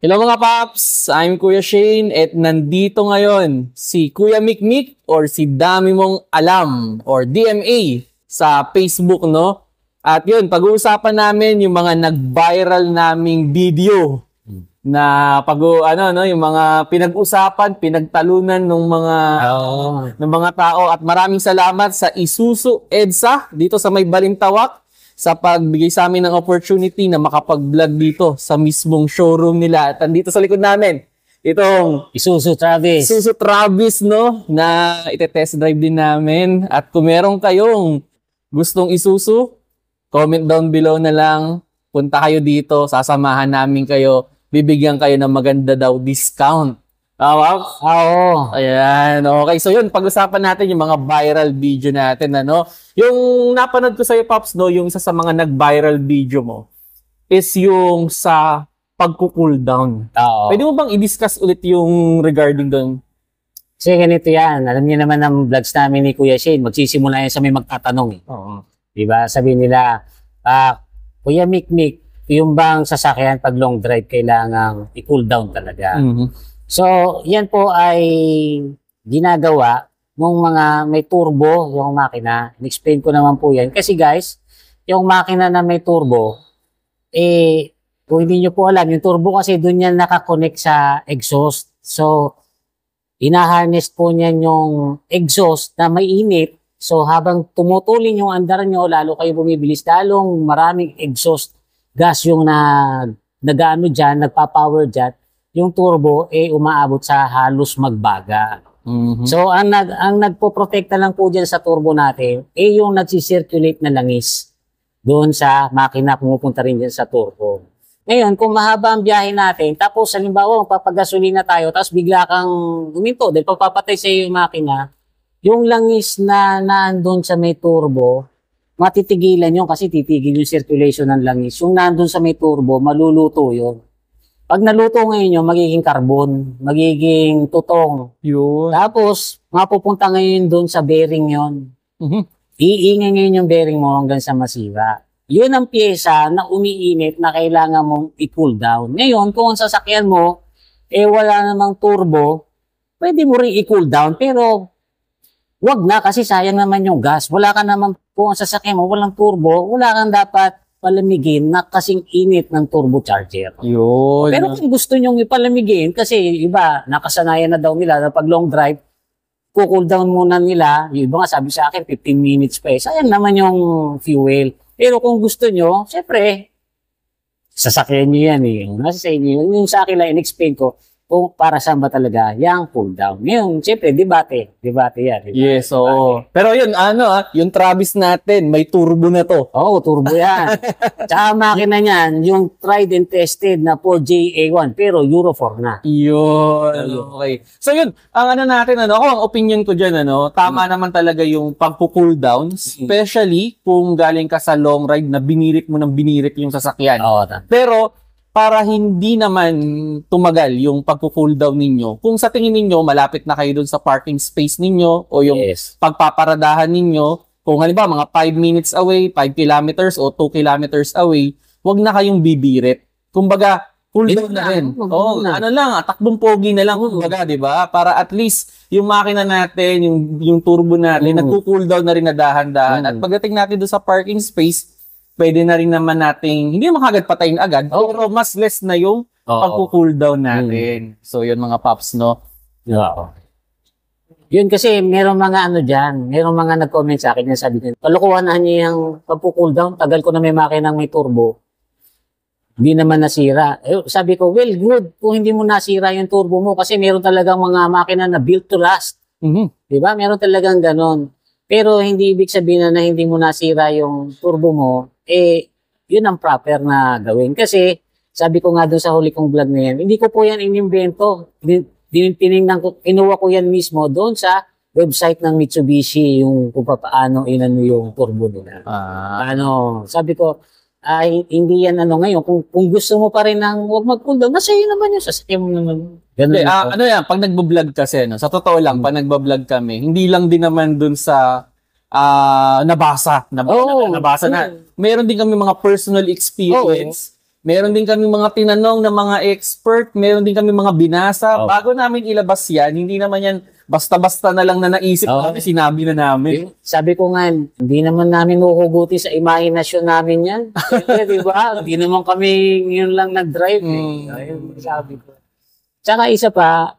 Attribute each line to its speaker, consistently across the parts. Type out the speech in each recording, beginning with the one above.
Speaker 1: Hello mga Paps! I'm Kuya Shane at nandito ngayon si Kuya Mikmik or si Dami Mong Alam or DMA sa Facebook, no? At yun, pag-uusapan namin yung mga nag-viral naming video na yung mga pinag-usapan, pinagtalunan ng mga tao at maraming salamat sa Isuzu EDSA dito sa may Balintawak sa pagbigay sa amin ng opportunity na makapag-vlog dito sa mismong showroom nila. At andito sa likod namin, itong
Speaker 2: Isuzu Travis,
Speaker 1: no? Na ite-test drive din namin. At kung meron kayong gustong Isuzu, comment down below na lang. Punta kayo dito, sasamahan namin kayo. Bibigyan kayo ng maganda daw discount. Oo. Ayan. Okay. So yun, pag-usapan natin yung mga viral video natin. Yung napanood ko sa'yo, Pops, no, yung isa sa mga nag-viral video mo is yung sa pagko-cool down.
Speaker 2: Oo.
Speaker 1: Pwede mo bang i-discuss ulit yung regarding doon?
Speaker 2: Kasi ganito yan. Alam niyo naman ang vlogs namin ni Kuya Shane. Magsisimula yan sa may magtatanong.
Speaker 1: Oo.
Speaker 2: Diba? Sabihin nila, Kuya Mikmik, yung bang sasakyan pag long drive kailangang i-cool down talaga.
Speaker 1: Mm-hmm.
Speaker 2: So, yan po ay ginagawa ng mga may turbo yung makina. In-explain ko naman po yan. Kasi guys, yung makina na may turbo, kung hindi nyo po alam, yung turbo kasi doon yan nakakonect sa exhaust. So, inaharness po niyan yung exhaust na may init. So, habang tumutulin yung andar nyo, lalo kayo bumibilis, lalong maraming exhaust gas yung nag-ano dyan, nagpa-power dyan, yung turbo umaabot sa halos magbaga.
Speaker 1: Mm-hmm.
Speaker 2: So ang nagpo-protekta lang po diyan sa turbo natin yung nagsisirculate na langis doon sa makina, pumupunta rin diyan sa turbo. Ngayon, kung mahaba ang biyahe natin, tapos halimbawa magpapagasolina tayo, tapos bigla kang huminto dahil pagpapatay sa yung makina, yung langis na nandoon sa may turbo, matitigilan yun kasi titigil yung circulation ng langis. Yung nandoon sa may turbo, maluluto yun. Pag naluto ngayon yun, magiging carbon, magiging tutong.
Speaker 1: Yun.
Speaker 2: Tapos, mapupunta ngayon doon sa bearing yun.
Speaker 1: Mm-hmm.
Speaker 2: Iingay ngayon yung bearing mo hanggang sa masira. Yun ang pyesa na umiinit na kailangan mong i-cool down. Ngayon, kung ang sasakyan mo, wala namang turbo, pwede mo rin i-cool down. Pero, wag na kasi sayang naman yung gas. Wala ka naman, kung ang sasakyan mo, walang turbo, wala kang dapat palamigin na kasing init ng turbocharger.
Speaker 1: Yun.
Speaker 2: Pero kung gusto nyong ipalamigin, kasi iba, nakasanayan na daw nila na pag long drive, cool down muna nila. Yung iba nga sabi sa akin, 15 minutes pa sayang naman yung fuel. Pero kung gusto nyo, syempre, sasakyan nyo yan Nasa sa inyo. Yung sa akin lang, in-explain ko, kung para saan ba talaga yung cool down. Ngayon, siyempre, debate yan.
Speaker 1: Yes, oo. Pero yun, yung Travis natin, may turbo na to.
Speaker 2: Oo, turbo yan. Tsaka makina niyan, yung tried and tested na 4JA1, pero Euro 4 na.
Speaker 1: Yun, okay. So yun, ang natin, ang opinion ko dyan, tama naman talaga yung pagpo-cool down, especially kung galing ka sa long ride na binirit mo ng binirit yung sasakyan.
Speaker 2: Oo,
Speaker 1: pero, para hindi naman tumagal yung pagko-cool down ninyo. Kung sa tingin ninyo, malapit na kayo dun sa parking space ninyo o yung pagpaparadahan ninyo, kung halimbawa mga 5 minutes away, 5 kilometers o 2 kilometers away, wag na kayong bibirit. Kumbaga, cool down na rin. Takbong pogi na lang, kumbaga, di ba? Para at least yung makina natin, yung turbo natin, nagko-cool down na rin na dahan-dahan. At pagdating natin doon sa parking space, pwede na rin naman nating, hindi naman kagad patayin agad, pero mas less na yung pagko-cool down natin. So, yun mga Pops, no?
Speaker 2: Oo. Yun kasi, meron mga dyan, meron mga nag-comment sa akin na sabi nila, kalukuhan na niya yung pagko-cool down, tagal ko na may makinang may turbo, hindi naman nasira. Sabi ko, well, good kung hindi mo nasira yung turbo mo kasi meron talagang mga makina na built to last.
Speaker 1: Mm-hmm.
Speaker 2: Diba? Meron talagang ganon. Pero hindi ibig sabihin na hindi mo nasira yung turbo mo, yun ang proper na gawin. Kasi, sabi ko nga doon sa huli kong vlog na yan, hindi ko po yan inimbento. Tinignan ko, kinuha ko yan mismo doon sa website ng Mitsubishi, yung kung paano yung turbo nila. Sabi ko, hindi yan ngayon. Kung gusto mo pa rin ng huwag mag-cool down, nasa iyo naman yun, sasakyan mo naman.
Speaker 1: Yan, pag nagbo-vlog kasi, sa totoo lang, pag nagbo-vlog kami, hindi lang din naman dun sa nabasa na. Meron din kami mga personal experience Meron din kami mga tinanong ng mga expert, meron din kami mga binasa. Bago namin ilabas yan, hindi naman yan basta-basta na lang na naisip namin, sinabi na namin.
Speaker 2: Sabi ko nga, hindi naman namin huhugutin sa imahinasyon namin yan. Di ba? Hindi naman kami yun lang nag-drive. Ayun, sabi ko. Tsaka isa pa,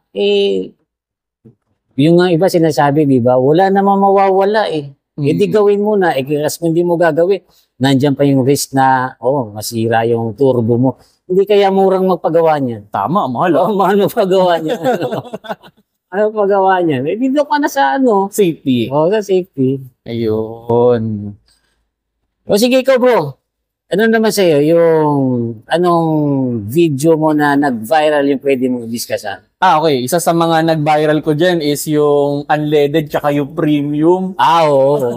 Speaker 2: yung iba sinasabi, di ba? Wala namang mawawala eh. Hindi gawin mo na, kasi kung hindi mo gagawin, nandiyan pa yung risk na, masira yung turbo mo. Hindi kaya murang magpagawa niyan.
Speaker 1: Tama, mahal.
Speaker 2: Mahal magpagawa niyan. Ano pagawa niyan? Dito ka na sa
Speaker 1: safety.
Speaker 2: Sa safety.
Speaker 1: Ayun.
Speaker 2: O sige ikaw bro, ano naman sa'yo, yung anong video mo na nag-viral yung pwede mong discussan?
Speaker 1: Okay. Isa sa mga nag-viral ko dyan is yung unleaded tsaka yung premium.
Speaker 2: Oo.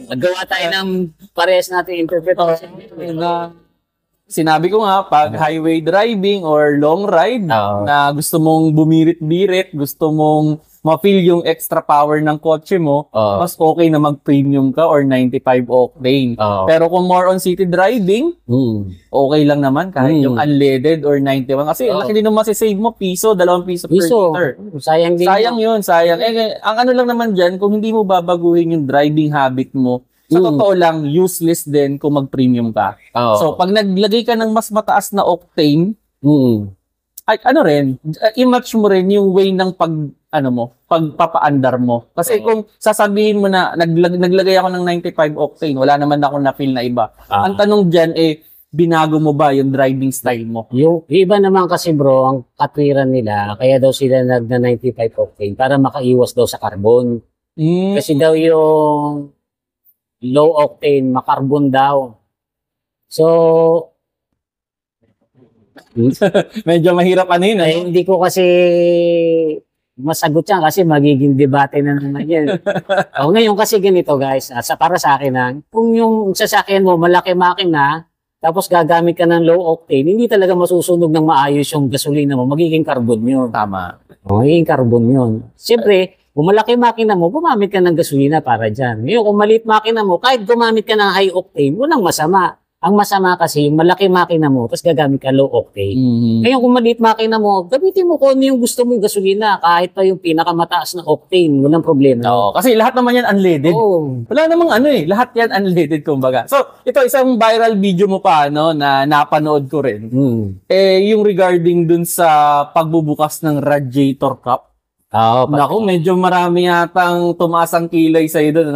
Speaker 2: Nagawa tayo ng parehas natin interpretation.
Speaker 1: Sinabi ko nga, pag highway driving or long ride, na gusto mong bumirit-birit, gusto mong ma-feel yung extra power ng kotse mo, mas okay na mag-premium ka or 95 octane. Pero kung more on city driving, okay lang naman kahit yung unleaded or 91. Kasi laki din naman masisave mo, piso, 2 piso per liter.
Speaker 2: Sayang din.
Speaker 1: Sayang yun, sayang. Ang ano lang naman dyan, kung hindi mo babaguhin yung driving habit mo, sa totoo lang, useless din kung mag-premium ka. So, pag naglagay ka ng mas mataas na octane, ay, i-match mo rin yung way ng pagpapaandar mo. Kasi kung sasabihin mo na, naglagay ako ng 95 octane, wala naman ako na-feel na iba. Ang tanong dyan, binago mo ba yung driving style mo?
Speaker 2: Yung iba naman kasi bro, ang katwiran nila, kaya daw sila nag-95 octane para makaiwas daw sa carbon. Kasi daw yung low octane, makarbon daw. So,
Speaker 1: medyo mahirap
Speaker 2: hindi ko kasi masagot yan kasi magiging debate na naman yan. Ngayon kasi ganito guys, para sa akin kung yung sasakyan mo malaki makina, tapos gagamit ka ng low octane, hindi talaga masusunog ng maayos yung gasolina mo, magiging carbon yun.
Speaker 1: Tama.
Speaker 2: Magiging carbon yun. Siyempre, kung malaki makina mo, gumamit ka ng gasolina para dyan. Ngayon, kung maliit makina mo, kahit gumamit ka ng high octane, walang masama. Ang masama kasi, malaki makina mo, tapos gagamit ka low octane. Ngayon, kung maliit makina mo, gamitin mo kung ano yung gusto mong gasolina, kahit pa yung pinakamataas na octane, walang problema.
Speaker 1: Kasi lahat naman yan unleaded. Wala namang lahat yan unleaded kumbaga. So, ito isang viral video mo pa, na napanood ko rin. Yung regarding dun sa pagbubukas ng radiator cup. Naku, medyo marami yatang tumaas ang kilay sa'yo doon.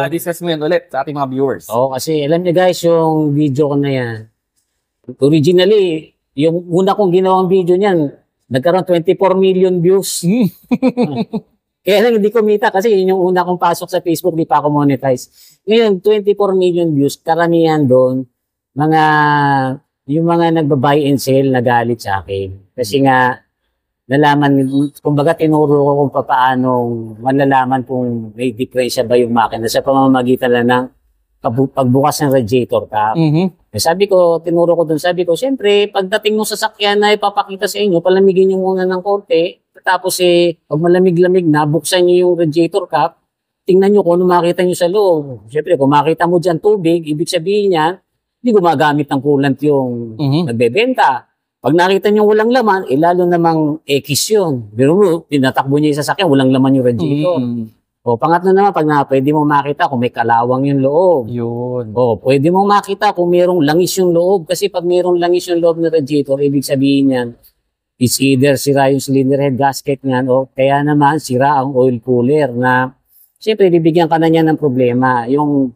Speaker 1: Discuss mo yan ulit sa ating mga viewers.
Speaker 2: Kasi alam niyo guys, yung video ko na yan, originally, yung una kong ginawang video niyan, nagkaroon 24 million views. Kaya lang hindi kumita kasi yun yung una kong pasok sa Facebook, di pa ako monetize. Ngayon, 24 million views, karamihan doon, yung mga nagba-buy and sell nagalit sa akin. Kasi nga, nalaman, kumbaga tinuro ko kung paano malalaman kung may diferensya ba yung makina sa pamamagitan lang ng pagbukas ng radiator cap. Sabi ko, tinuro ko dun, sabi ko, siyempre, pagdating mo sa sakyan na ipapakita sa inyo, palamigin nyo muna ng konti, tapos pag malamig-lamig na, buksan nyo yung radiator cap, tingnan nyo kung ano makita nyo sa loob. Siyempre, kung makita mo dyan tubig, ibig sabihin yan, hindi gumagamit ng coolant yung nagbebenta. Pag nakita nyo walang laman, lalo namang X yun. Pero tinatakbo niya yung sasakyan, walang laman yung radiator. Pangatlo naman, pwede mo makita kung may kalawang yung loob. Pwede mo makita kung mayroong langis yung loob. Kasi pag mayroong langis yung loob ng radiator, ibig sabihin yan, it's either sira yung cylinder head gasket niyan, o kaya naman sira ang oil cooler na, siyempre, bibigyan ka na niya ng problema. Yung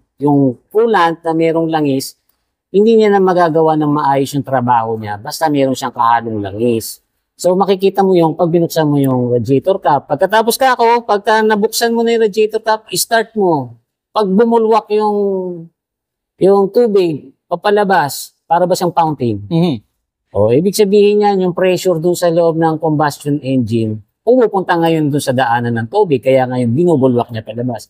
Speaker 2: coolant na mayroong langis, hindi niya na magagawa ng maayos yung trabaho niya basta meron siyang kahalong langis. So makikita mo yung pag binuksan mo yung radiator cap. Pagkatapos pagka nabuksan mo na yung radiator cap, start mo. Pag bumulwak yung tubig papalabas, para ba siyang fountain? Ibig sabihin yan, yung pressure dun sa loob ng combustion engine, pumupunta ngayon dun sa daanan ng tubig, kaya ngayon binubulwak niya palabas.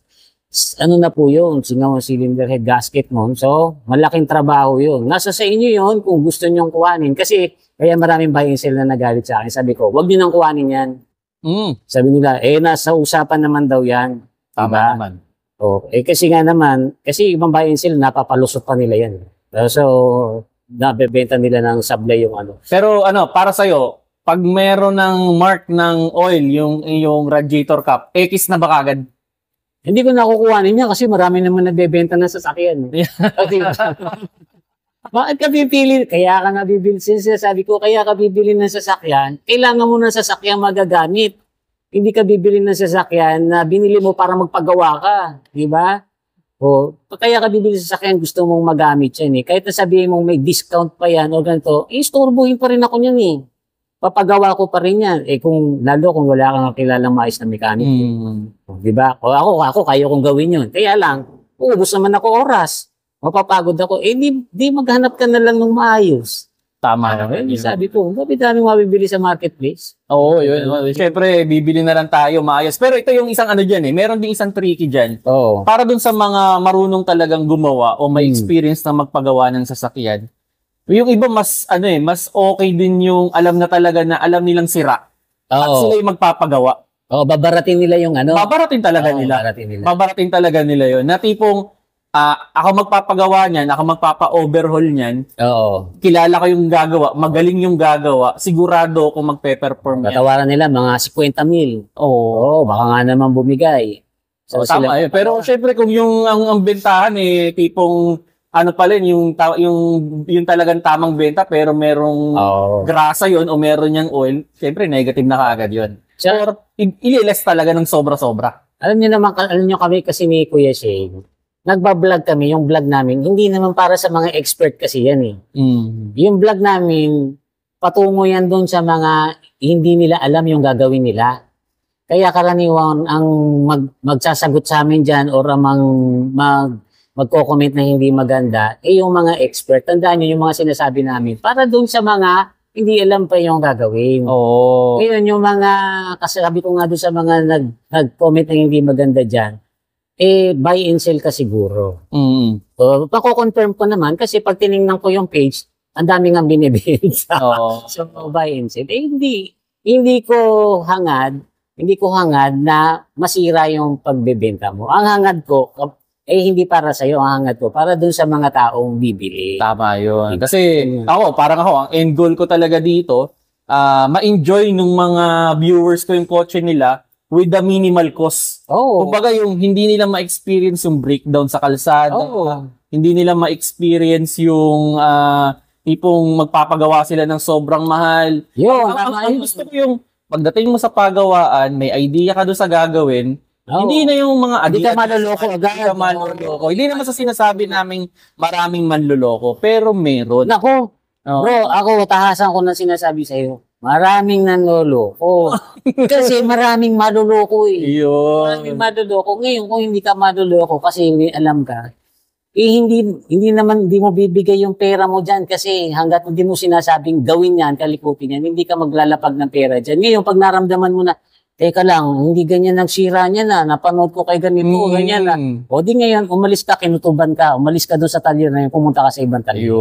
Speaker 2: Na po yun, singaw ang cylinder head gasket mo. So, malaking trabaho yun. Nasa sa inyo yun kung gusto nyong kuhanin. Kasi, kaya maraming buy and sell na nagalit sa akin. Sabi ko, wag nyo nang kuhanin yan. Sabi nila, nasa usapan naman daw yan.
Speaker 1: Tama naman.
Speaker 2: Kasi nga naman, kasi ibang buy and sell, napapalusot pa nila yan. So, nabebenta nila ng sablay yung ano.
Speaker 1: Pero para sa'yo, pag meron ng mark ng oil, yung radiator cap, X na ba kagad?
Speaker 2: Hindi ko nakukuhanin niya kasi marami naman nagbebenta ng sasakyan. Bakit ka pipili? Kaya ka nga bibili. Sabi ko, kaya ka bibili ng sasakyan, kailangan mo ng sasakyan magagamit. Hindi ka bibili ng sasakyan na binili mo para magpagawa ka. Di ba? O, kaya ka bibili ng sasakyan, gusto mong magamit yan eh. Kahit na sabihin mong may discount pa yan o ganito, istorbohin pa rin ako yan eh. Papagawa ko pa rin yan. Lalo kung wala kang kilalang maayos na mekanik. Di ba? O ako, kaya kong gawin yun. Kaya lang, uubos naman ako oras. Mapapagod ako. Di maghanap ka na lang ng maayos.
Speaker 1: Tama.
Speaker 2: Sabi ko, bakit dami mabibili sa marketplace?
Speaker 1: Oo, yun. Siyempre, bibili na lang tayo maayos. Pero ito yung isang dyan eh. Meron din isang tricky dyan.
Speaker 2: Oo.
Speaker 1: Para dun sa mga marunong talagang gumawa o may experience na magpagawa ng sasakyan. Yung iba mas okay din yung alam nilang sira. At sila yung magpapagawa.
Speaker 2: Babaratin nila yung
Speaker 1: Babaratin talaga nila. Babaratin talaga nila yun. Na tipong, ako magpapagawa niyan, ako magpapa-overhaul niyan.
Speaker 2: Oo.
Speaker 1: Kilala ko yung gagawa, magaling yung gagawa, sigurado kung magpe-perform yan.
Speaker 2: Tatawaran nila mga 50,000. Oo, baka nga naman bumigay.
Speaker 1: So, tama yun. Pero syempre kung ang bentahan tipong yung talagang tamang benta pero merong grasa yun o meron niyang oil, syempre negative na kaagad yun. Or ililes talaga ng sobra-sobra.
Speaker 2: Alam niyo kami kasi ni Kuya Shane, nagbablog kami, yung vlog namin, hindi naman para sa mga expert kasi yan eh. Yung vlog namin, patungo yan doon sa mga hindi nila alam yung gagawin nila. Kaya karaniwan ang magsasagot sa amin dyan or magko-comment na hindi maganda, yung mga expert. Tandaan nyo yung mga sinasabi namin para doon sa mga hindi alam pa yung gagawin. Ngayon yung mga, kasabi ko nga doon sa mga nag-comment na hindi maganda dyan, buy and sell ka siguro. So, pako-confirm ko naman kasi pag tinignan ko yung page, ang dami nga binibenta. So, buy and sell. Hindi ko hangad na masira yung pagbebenta mo. Ang hangad ko, hindi para sa'yo, ang hangad ko, para dun sa mga taong bibili.
Speaker 1: Tama yun. Kasi parang ang end goal ko talaga dito, ma-enjoy nung mga viewers ko yung kotse nila, with the minimal cost. Kumbaga yung hindi nila ma-experience yung breakdown sa kalsada. Hindi nila ma-experience yung tipong magpapagawa sila ng sobrang mahal. Ang gusto ko yung pagdating mo sa pagawaan, may idea ka doon sa gagawin, hindi na yung mga
Speaker 2: hindi ka manloloko agad.
Speaker 1: Hindi naman sa sinasabi naming maraming manloloko, pero meron.
Speaker 2: Nako, bro, ako tahasan ko na sinasabi sa'yo. Maraming nanloloko. Kasi maraming maluloko eh. Maraming maluloko. Ngayon, kung hindi ka maluloko kasi hindi alam ka, hindi mo bibigay yung pera mo dyan kasi hanggat hindi mo sinasabing gawin yan, kalikutin yan, hindi ka maglalapag ng pera dyan. Ngayon, pag naramdaman mo na, teka lang, hindi ganyan nagsira niya na, napanood ko kay ganito, ganyan na. O di ngayon, umalis ka, kinutuban ka, umalis ka doon sa talyer na yun, pumunta ka sa ibang talyer.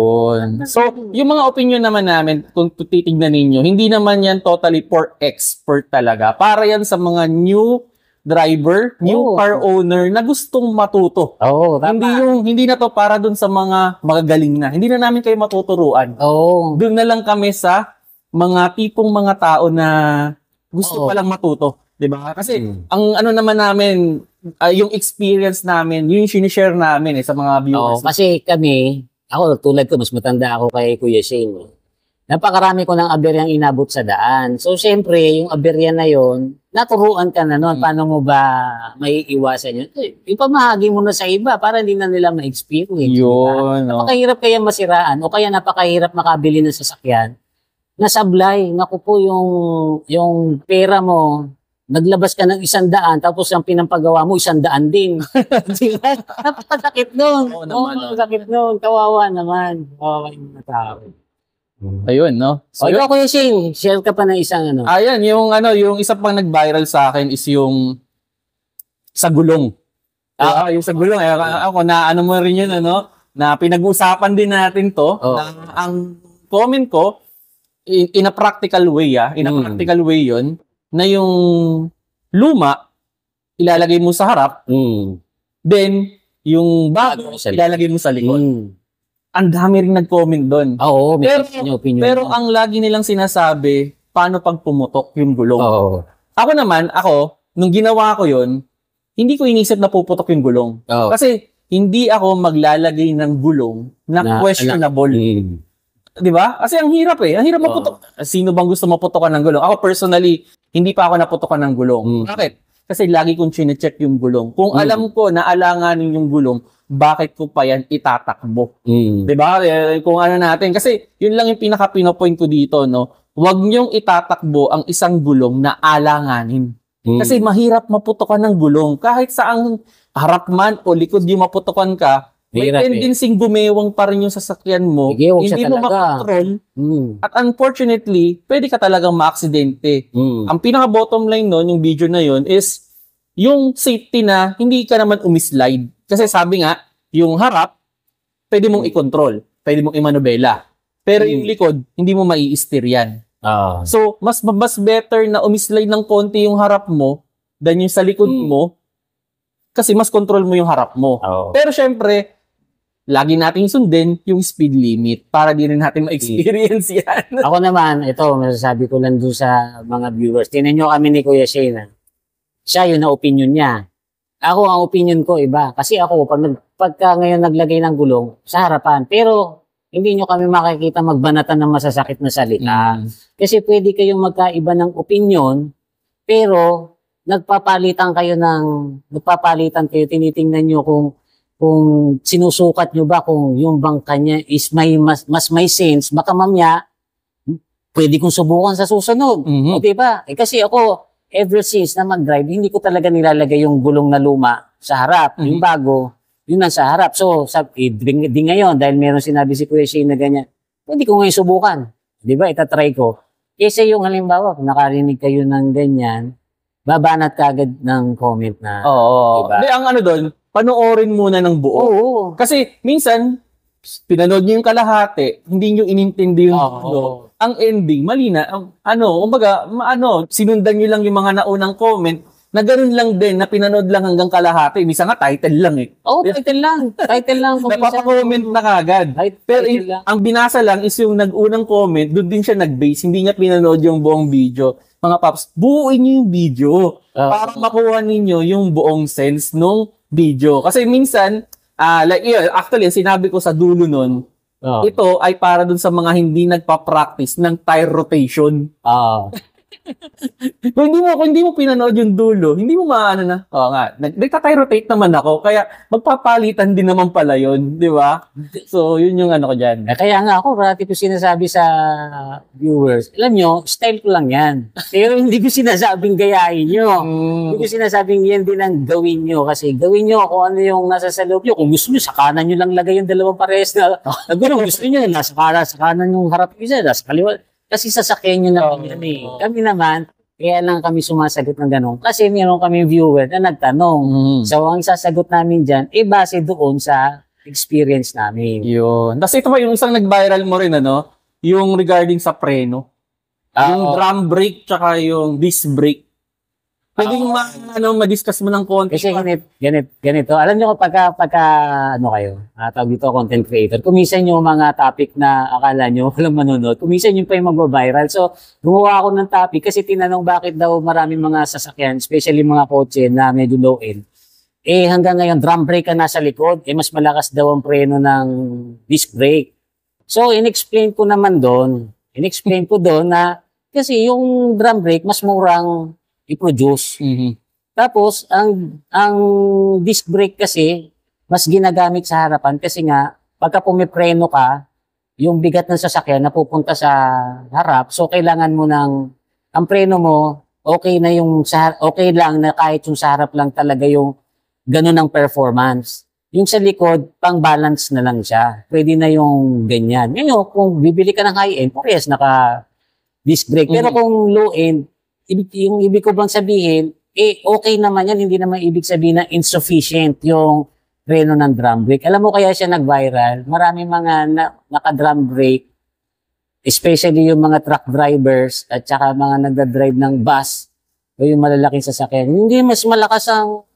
Speaker 1: So, yung mga opinion naman namin, kung titignan ninyo, hindi naman yan totally for expert talaga. Para yan sa mga new driver, new car owner na gustong matuto. Hindi na to para doon sa mga magagaling na. Hindi na namin kayo matuturuan. Doon na lang kami sa mga tipong mga tao na gusto palang matuto, 'di ba? Kasi ang naman namin, yung experience namin, yung sinishare namin sa mga viewers.
Speaker 2: Kasi ako tulad ko, mas matanda ako kay Kuya Shane. Napakarami ko ng aberyang inabot sa daan. So, siyempre, yung aberya na yon, naturuan ka na noon. Paano mo ba may iwasan yun? Ipamahagi mo na sa iba para hindi na nila ma-experience. Napakahirap kaya masiraan o kaya napakahirap makabili ng sasakyan. Nasablay, naku po yung pera mo, naglabas ka ng 100, tapos ang pinampagawa mo 100 din. Napakasakit nun. Napakasakit nun. Kawawa naman. Kawawa yung tao.
Speaker 1: Ayun, no?
Speaker 2: So, ikaw, Kuya Shane, share ka pa ng isang
Speaker 1: Ayan, yung isa pang nag-viral sa akin is yung sa gulong. Yung sa gulong. Ako, mo rin yun, na pinag-uusapan din natin to. Na ang comment ko, in a practical way, yun, na yung luma, ilalagay mo sa harap, then, yung bago, ilalagay mo sa likod. ang dami ring nag-comment doon.
Speaker 2: Oo, may opinion.
Speaker 1: Pero ang lagi nilang sinasabi, paano pag pumutok yung gulong?
Speaker 2: Oo.
Speaker 1: Ako, nung ginawa ko yun, hindi ko inisip na puputok yung gulong.
Speaker 2: Oo.
Speaker 1: Kasi hindi ako maglalagay ng gulong na questionable. Di ba? Kasi ang hirap eh. Ang hirap maputok. Sino bang gusto maputokan ng gulong? Ako personally, hindi pa ako naputokan ng gulong. Bakit? Kasi lagi kong chine-check yung gulong. Kung alam ko na alanganin yung gulong, bakit ko pa yan itatakbo? Diba? Kung ano natin. Kasi yun lang yung pinaka-pinopoint ko dito, no? Huwag niyong itatakbo ang isang gulong na alanganin. Kasi mahirap maputokan ng gulong. Kahit saang harap man o likod yung maputokan ka, may tendency gumewang pa rin yung sasakyan mo. Hindi mo makontrol. At unfortunately, pwede ka talagang ma-aksidente. Ang pinaka-bottom line nun, yung video na yun, is yung safety na hindi ka naman umislide. Kasi sabi nga, yung harap, pwede mong i-control. Pwede mong imanobela. Pero yung likod, hindi mo mai-steer yan. So, mas better na umislide ng konti yung harap mo than yung sa likod mo kasi mas control mo yung harap mo. Pero syempre, lagi nating sundin yung speed limit para di rin natin ma-experience yan.
Speaker 2: Ako naman, ito, masasabi ko lang doon sa mga viewers. Tinan nyo kami ni Kuya Shane. Siya yun na opinion niya. Ako, ang opinion ko iba. Kasi ako, pagka ngayon naglagay ng gulong, sa harapan. Pero, hindi nyo kami makikita magbanatan ng masasakit na salita. Kasi pwede kayong magkaiba ng opinion, pero nagpapalitan kayo, tinitingnan nyo kung sinusukat nyo ba kung yung bangka niya is mas may sense, baka mamaya, pwede kong subukan sa susunod. O diba? Kasi ako, ever since na mag-drive, hindi ko talaga nilalagay yung gulong na luma sa harap. Yung bago, yun ang sa harap. So, di ngayon, dahil meron sinabi si Kuya Shane na ganyan, pwede ko ngayon subukan. Di ba? Itatry ko. Kasi yung halimbawa, kung nakarinig kayo ng ganyan, babanat ka agad ng comment na.
Speaker 1: Diba? Di, ang ano doon, panoorin muna ng buo. Kasi, minsan, pinanood nyo yung kalahati, hindi nyo inintindi yung buo. Ang ending, mali na. Sinundan nyo lang yung mga naunang comment, na gano'n lang din, na pinanood lang hanggang kalahati. Misa nga, title lang eh.
Speaker 2: Title lang. Title lang.
Speaker 1: Napapa-comment na kagad. Pero ang binasa lang is yung nag-unang comment, doon din siya nag-base. Hindi niya pinanood yung buong video. Mga paps, buuin niyo yung video para makuha ninyo yung buong sense nung video. Kasi minsan, actually, sinabi ko sa dulo nun, ito ay para dun sa mga hindi nagpa-practice ng tire rotation. Kung hindi mo pinanood yung dulo, hindi mo maano na. Nagta-tire rotate naman ako, kaya magpapalitan din naman pala yun, di ba? So, yun yung ano ko dyan.
Speaker 2: Kaya nga ako, parati ko sinasabi sa viewers, alam nyo, style ko lang yan. Pero hindi ko sinasabing gayahin nyo. Hindi ko sinasabing yan din ang gawin nyo. Kasi gawin nyo kung ano yung nasa sa loob nyo. Kung gusto nyo, sa kanan nyo lang lagay yung dalawang pares na. Kung gusto nyo, nasa kanan yung harap isa, nasa kaliwa. Kasi sasakyan nyo naman yan eh. Kami naman, kaya lang kami sumasagot ng gano'n. Kasi meron kami viewer na nagtanong. So, ang sasagot namin dyan, base doon sa experience namin.
Speaker 1: Yun. Tapos ito pa yung isang nag-viral mo rin, yung regarding sa preno. Yung drum brake, tsaka yung disc brake. Pwede yung ma-discuss mo ng konti.
Speaker 2: Kasi ganito. Alam nyo pagka tawag dito, content creator, kumisan yung mga topic na akala nyo walang manonood, kumisan yung pa yung mag-viral. So, gumawa ako ng topic kasi tinanong bakit daw maraming mga sasakyan, especially mga kotse na medyo low-end. Hanggang ngayon, drum brake ka nasa likod, mas malakas daw ang preno ng disc brake. So, in-explain ko doon na kasi yung drum brake, mas murang i-produce. Tapos, ang disc brake kasi, mas ginagamit sa harapan kasi nga, pagka pumipreno ka, yung bigat ng sasakyan napupunta sa harap, so kailangan mo ang preno mo, okay lang na kahit yung sa harap lang talaga yung ganun ang performance. Yung sa likod, pang balance na lang siya. Pwede na yung ganyan. Ngayon, kung bibili ka ng high-end, parehas naka disc brake. Pero kung low-end, yung ibig ko bang sabihin, okay naman yan, hindi naman ibig sabihin na insufficient yung preno ng drum brake. Alam mo kaya siya nag-viral, marami mga naka-drum brake, especially yung mga truck drivers at saka mga nagda-drive ng bus o yung malalaking sasakyan. Hindi mas malakas ang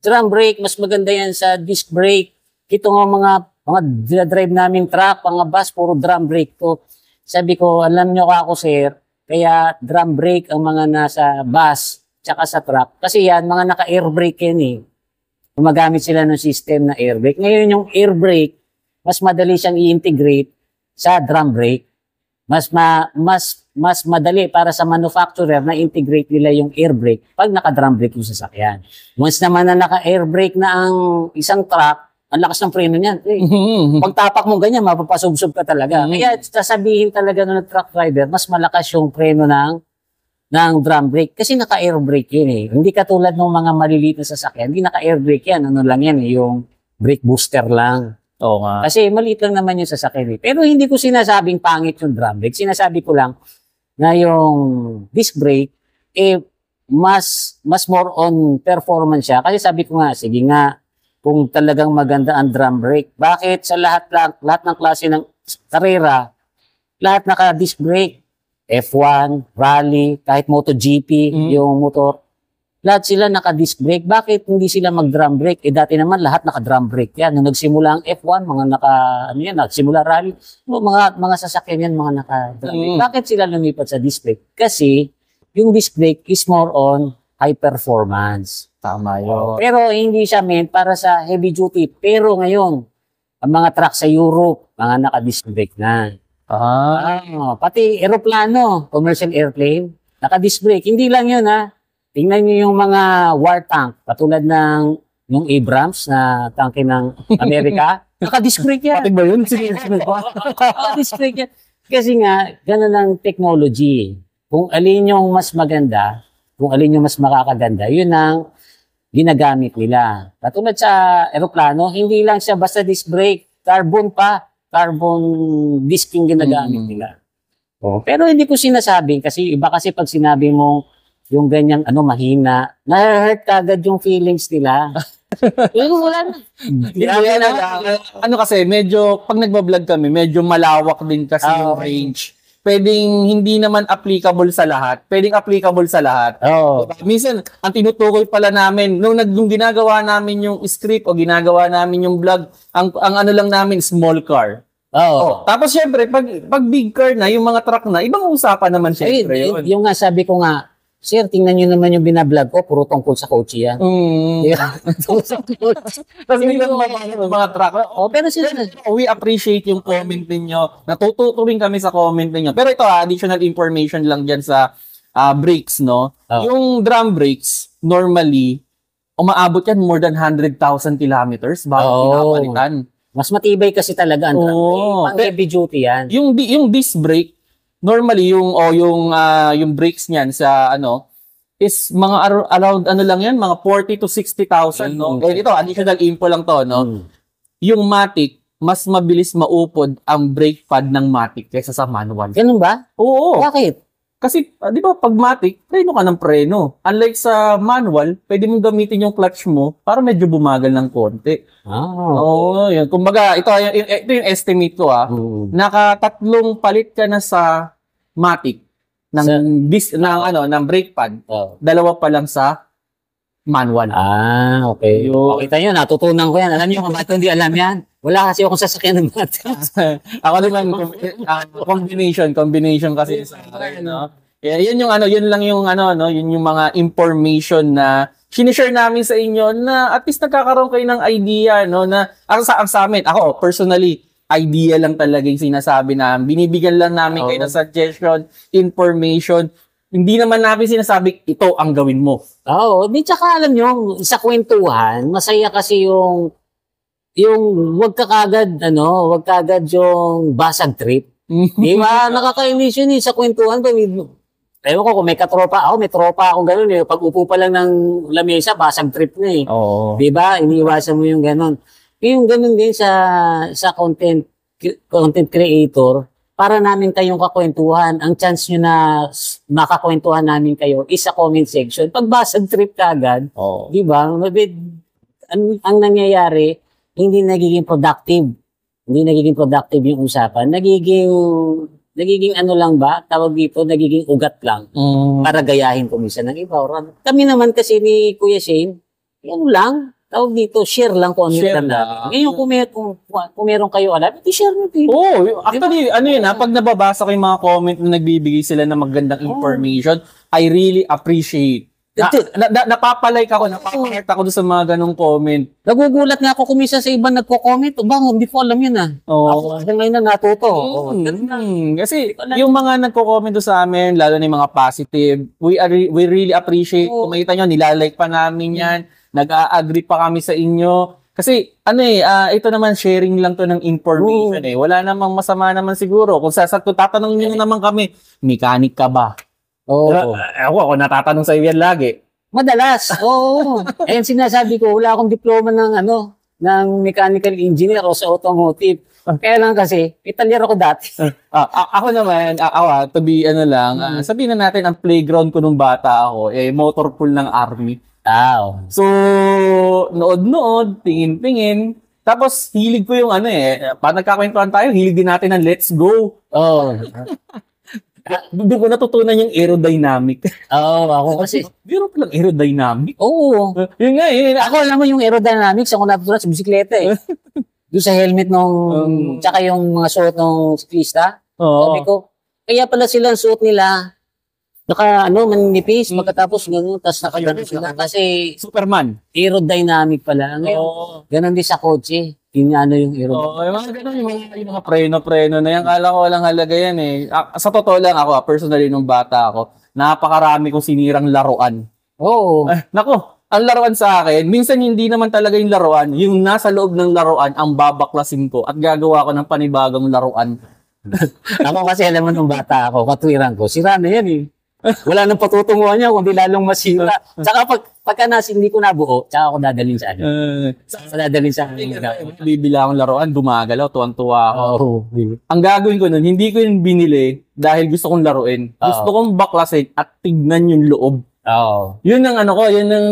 Speaker 2: drum brake, mas maganda yan sa disc brake. Ito nga mga mga drive namin truck, mga bus, puro drum brake to. Sabi ko, alam nyo ako sir, kaya drum brake ang mga nasa bus, tsaka sa truck. Kasi yan, mga naka-air brake yan eh. Gumagamit sila ng system na air brake. Ngayon yung air brake, mas madali siyang i-integrate sa drum brake. Mas madali para sa manufacturer na integrate nila yung air brake pag naka-drum brake yung sasakyan. Once naman na naka-air brake na ang isang truck, ang lakas ng preno niyan. Pag tapak mo ganyan, mapapasubsob ka talaga. Kaya sasabihin talaga ng truck driver, mas malakas yung preno ng drum brake kasi naka-air brake yun eh. Hindi katulad ng mga maliliit na sasakyan, hindi naka-air brake yan. Ano lang yan eh, yung brake booster lang.
Speaker 1: Oo nga.
Speaker 2: Kasi maliit lang naman yung sasakyan eh. Pero hindi ko sinasabing pangit yung drum brake. Sinasabi ko lang na yung disc brake, mas more on performance siya. Kasi sabi ko nga, sige nga, kung talagang maganda ang drum brake, bakit sa lahat ng klase ng karera, lahat naka-disc brake? F1, rally, kahit MotoGP, yung motor, lahat sila naka-disc brake. Bakit hindi sila mag-drum brake? Dati naman lahat naka-drum brake yan. Nung nagsimula ang F1, nagsimula rally, mga sasakyan yan, mga naka-drum brake. Bakit sila lumipat sa disc brake? Kasi yung disc brake is more on high performance.
Speaker 1: Tama yun.
Speaker 2: Pero hindi siya meant para sa heavy duty. Pero ngayon, ang mga truck sa Europe, mga naka-disc brake na. Pati aeroplano, commercial airplane, naka-disc brake. Hindi lang yun ha. Tingnan nyo yung mga war tank, katulad ng yung Abrams na tanke ng Amerika. Naka-disc brake yan.
Speaker 1: Pati ba yun?
Speaker 2: Naka-disc brake yan. Kasi nga, ganun ang technology. Kung alin yung mas maganda, kung alin yung mas makakaganda, yun ang ginagamit nila. Katulad sa aeroplano, hindi lang siya basta disc brake, carbon disc yung ginagamit nila. Pero hindi ko sinasabing, kasi iba kasi pag sinabi mo yung ganyang mahina, na-hurt agad yung feelings nila. Wala na.
Speaker 1: Kasi medyo, pag nagbablog kami, medyo malawak din kasi yung range. Pwedeng hindi naman applicable sa lahat. Pwedeng applicable sa lahat. Minsan, ang tinutukoy pala namin, nung ginagawa namin yung script o ginagawa namin yung vlog, ang ano lang namin, small car. Tapos syempre, pag big car na, yung mga truck na, ibang usapan naman syempre yun.
Speaker 2: Yung nga, sabi ko nga, sir, tingnan nyo naman yung binablog ko, puro tungkol sa kotse yan. Tungkol sa kotse.
Speaker 1: Tapos bilang mga truck.
Speaker 2: Pero sila,
Speaker 1: we appreciate yung comment ninyo. Natututo rin kami sa comment ninyo. Pero ito additional information lang dyan sa brakes, no? Yung drum brakes, normally, umaabot yan more than 100,000 kilometers bago pinapalitan.
Speaker 2: Mas matibay kasi talaga ang drum brake. Pang heavy duty yan.
Speaker 1: Yung disc brake, normally yung brakes niyan sa is mga around lang yan, mga 40 to 60,000, no? Ito additional info lang to, no? Yung Matic, mas mabilis maupod ang brake pad ng Matic kaysa sa manual.
Speaker 2: Ganun ba?
Speaker 1: Oo.
Speaker 2: Bakit?
Speaker 1: Kasi, di ba, pag Matic, preno ka ng preno. Unlike sa manual, pwede mong gamitin yung clutch mo para medyo bumagal ng konti. Oo, yun. Kumbaga, ito yung estimate ko, Naka-3 palit ka na sa Matic ng brake pad. 2 pa lang sa manual.
Speaker 2: Okay. Kita nyo, natutunan ko yan. Alam nyo kung bakit hindi alam yan? Wala kasi akong sasakyan ng Matic.
Speaker 1: Ako naman, combination kasi sa akin, no? Yun lang yung yun yung mga information na sinishare namin sa inyo na at least nagkakaroon kayo ng idea, no, na ang sa amin, ako personally, idea lang talaga yung sinasabi namin. Binibigyan lang namin kayo ng suggestion, information. Hindi naman namin sinasabi, ito ang gawin mo.
Speaker 2: Di tsaka alam nyo, sa kwentuhan, masaya kasi yung wag kagad yung basag trip. Di ba? Nakakainis yun sa kwentuhan. Ewan ko kung may katropa ako, may tropa akong gano'n eh. Pag upo pa lang ng lamesa, basag trip na eh. Di ba? Iniiwasan mo yung gano'n. Yung gano'n din sa content creator, para namin kayong kakwentuhan. Ang chance nyo na makakwentuhan namin kayo is sa comment section. Pag basag trip ka agad, di ba? Ang nangyayari, hindi nagiging productive. Hindi nagiging productive yung usapan. Nagiging lang ba? Tawag dito, nagiging ugat lang. Para gayahin ko minsan ng iba. Kami naman kasi ni Kuya Shane, yan lang. tawag dito, share lang kung ano yung
Speaker 1: Share
Speaker 2: alam
Speaker 1: lang.
Speaker 2: natin. Ngayon, kung meron kayo alam, i-share nyo din.
Speaker 1: Oo, actually, ano yun pag nababasa ko yung mga comment na nagbibigay sila ng magandang information, I really appreciate. Napapalike ako, napapakart ako doon sa mga ganong comment.
Speaker 2: Nagugulat nga ako kung minsan sa iba nagko-comment, hindi ko alam yun
Speaker 1: Oo.
Speaker 2: Ako ngayon na natuto.
Speaker 1: Kasi yung mga nagko-comment doon sa amin, lalo na yung mga positive, we really appreciate. Kung makita nyo, nilalike pa namin yan, nag-a-agree pa kami sa inyo. Kasi ito naman sharing lang to ng information Wala namang masama naman siguro. Kung tatanong nyo naman kami, mechanic ka ba? Ako natatanong sa iyo yan lagi.
Speaker 2: Madalas, oo. Ayan sinasabi ko, wala akong diploma ng mechanical engineer o sa automotive. Kaya lang kasi, Italian ako dati.
Speaker 1: Ako naman, to be sabihin na natin, ang playground ko nung bata ako, motor pool ng army. So, nood-nood, tingin-tingin. Tapos, hilig ko yung pag nagkakwentuhan tayo, hilig din natin ng let's go. Doon ko natutunan yung aerodynamic.
Speaker 2: Ako kasi.
Speaker 1: Biro pa lang aerodynamic.
Speaker 2: Oo.
Speaker 1: Yun nga
Speaker 2: Ako alam mo yung aerodynamics, ako natutunan sa bisikleta Doon sa helmet tsaka yung mga suot ng siklista. Sabi ko, kaya pala sila ang suot nila, maninipis, pagkatapos gano'n, tapos nakagano sila. Kasi,
Speaker 1: Superman.
Speaker 2: Aerodynamic pala. Ngayon, ganun din sa kotse. Yung aerodynamic.
Speaker 1: Yung mga ganun, yung mga preno na yan. Kala ko walang halaga yan Sa totoo lang ako, personally nung bata ako, napakarami kong sinirang laruan. Nako, ang laruan sa akin, minsan hindi naman talaga yung laruan, yung nasa loob ng laruan ang babaklasin ko at gagawa ko ng panibagong laruan.
Speaker 2: Ako kasi alam mo nung bata ako, katwiran ko, sira na yan Wala nang patutunguhan niya, kundi lalong masira. Tsaka pagka hindi ko nabuo, tsaka ako dadalhin sa dadalhin sa
Speaker 1: bibila akong laruan, gumagalaw, tuwang-tuwa ako. Ang gagawin ko nun, hindi ko yung binili dahil gusto kong laruin. Gusto kong baklasin at tignan yung loob. Yun ang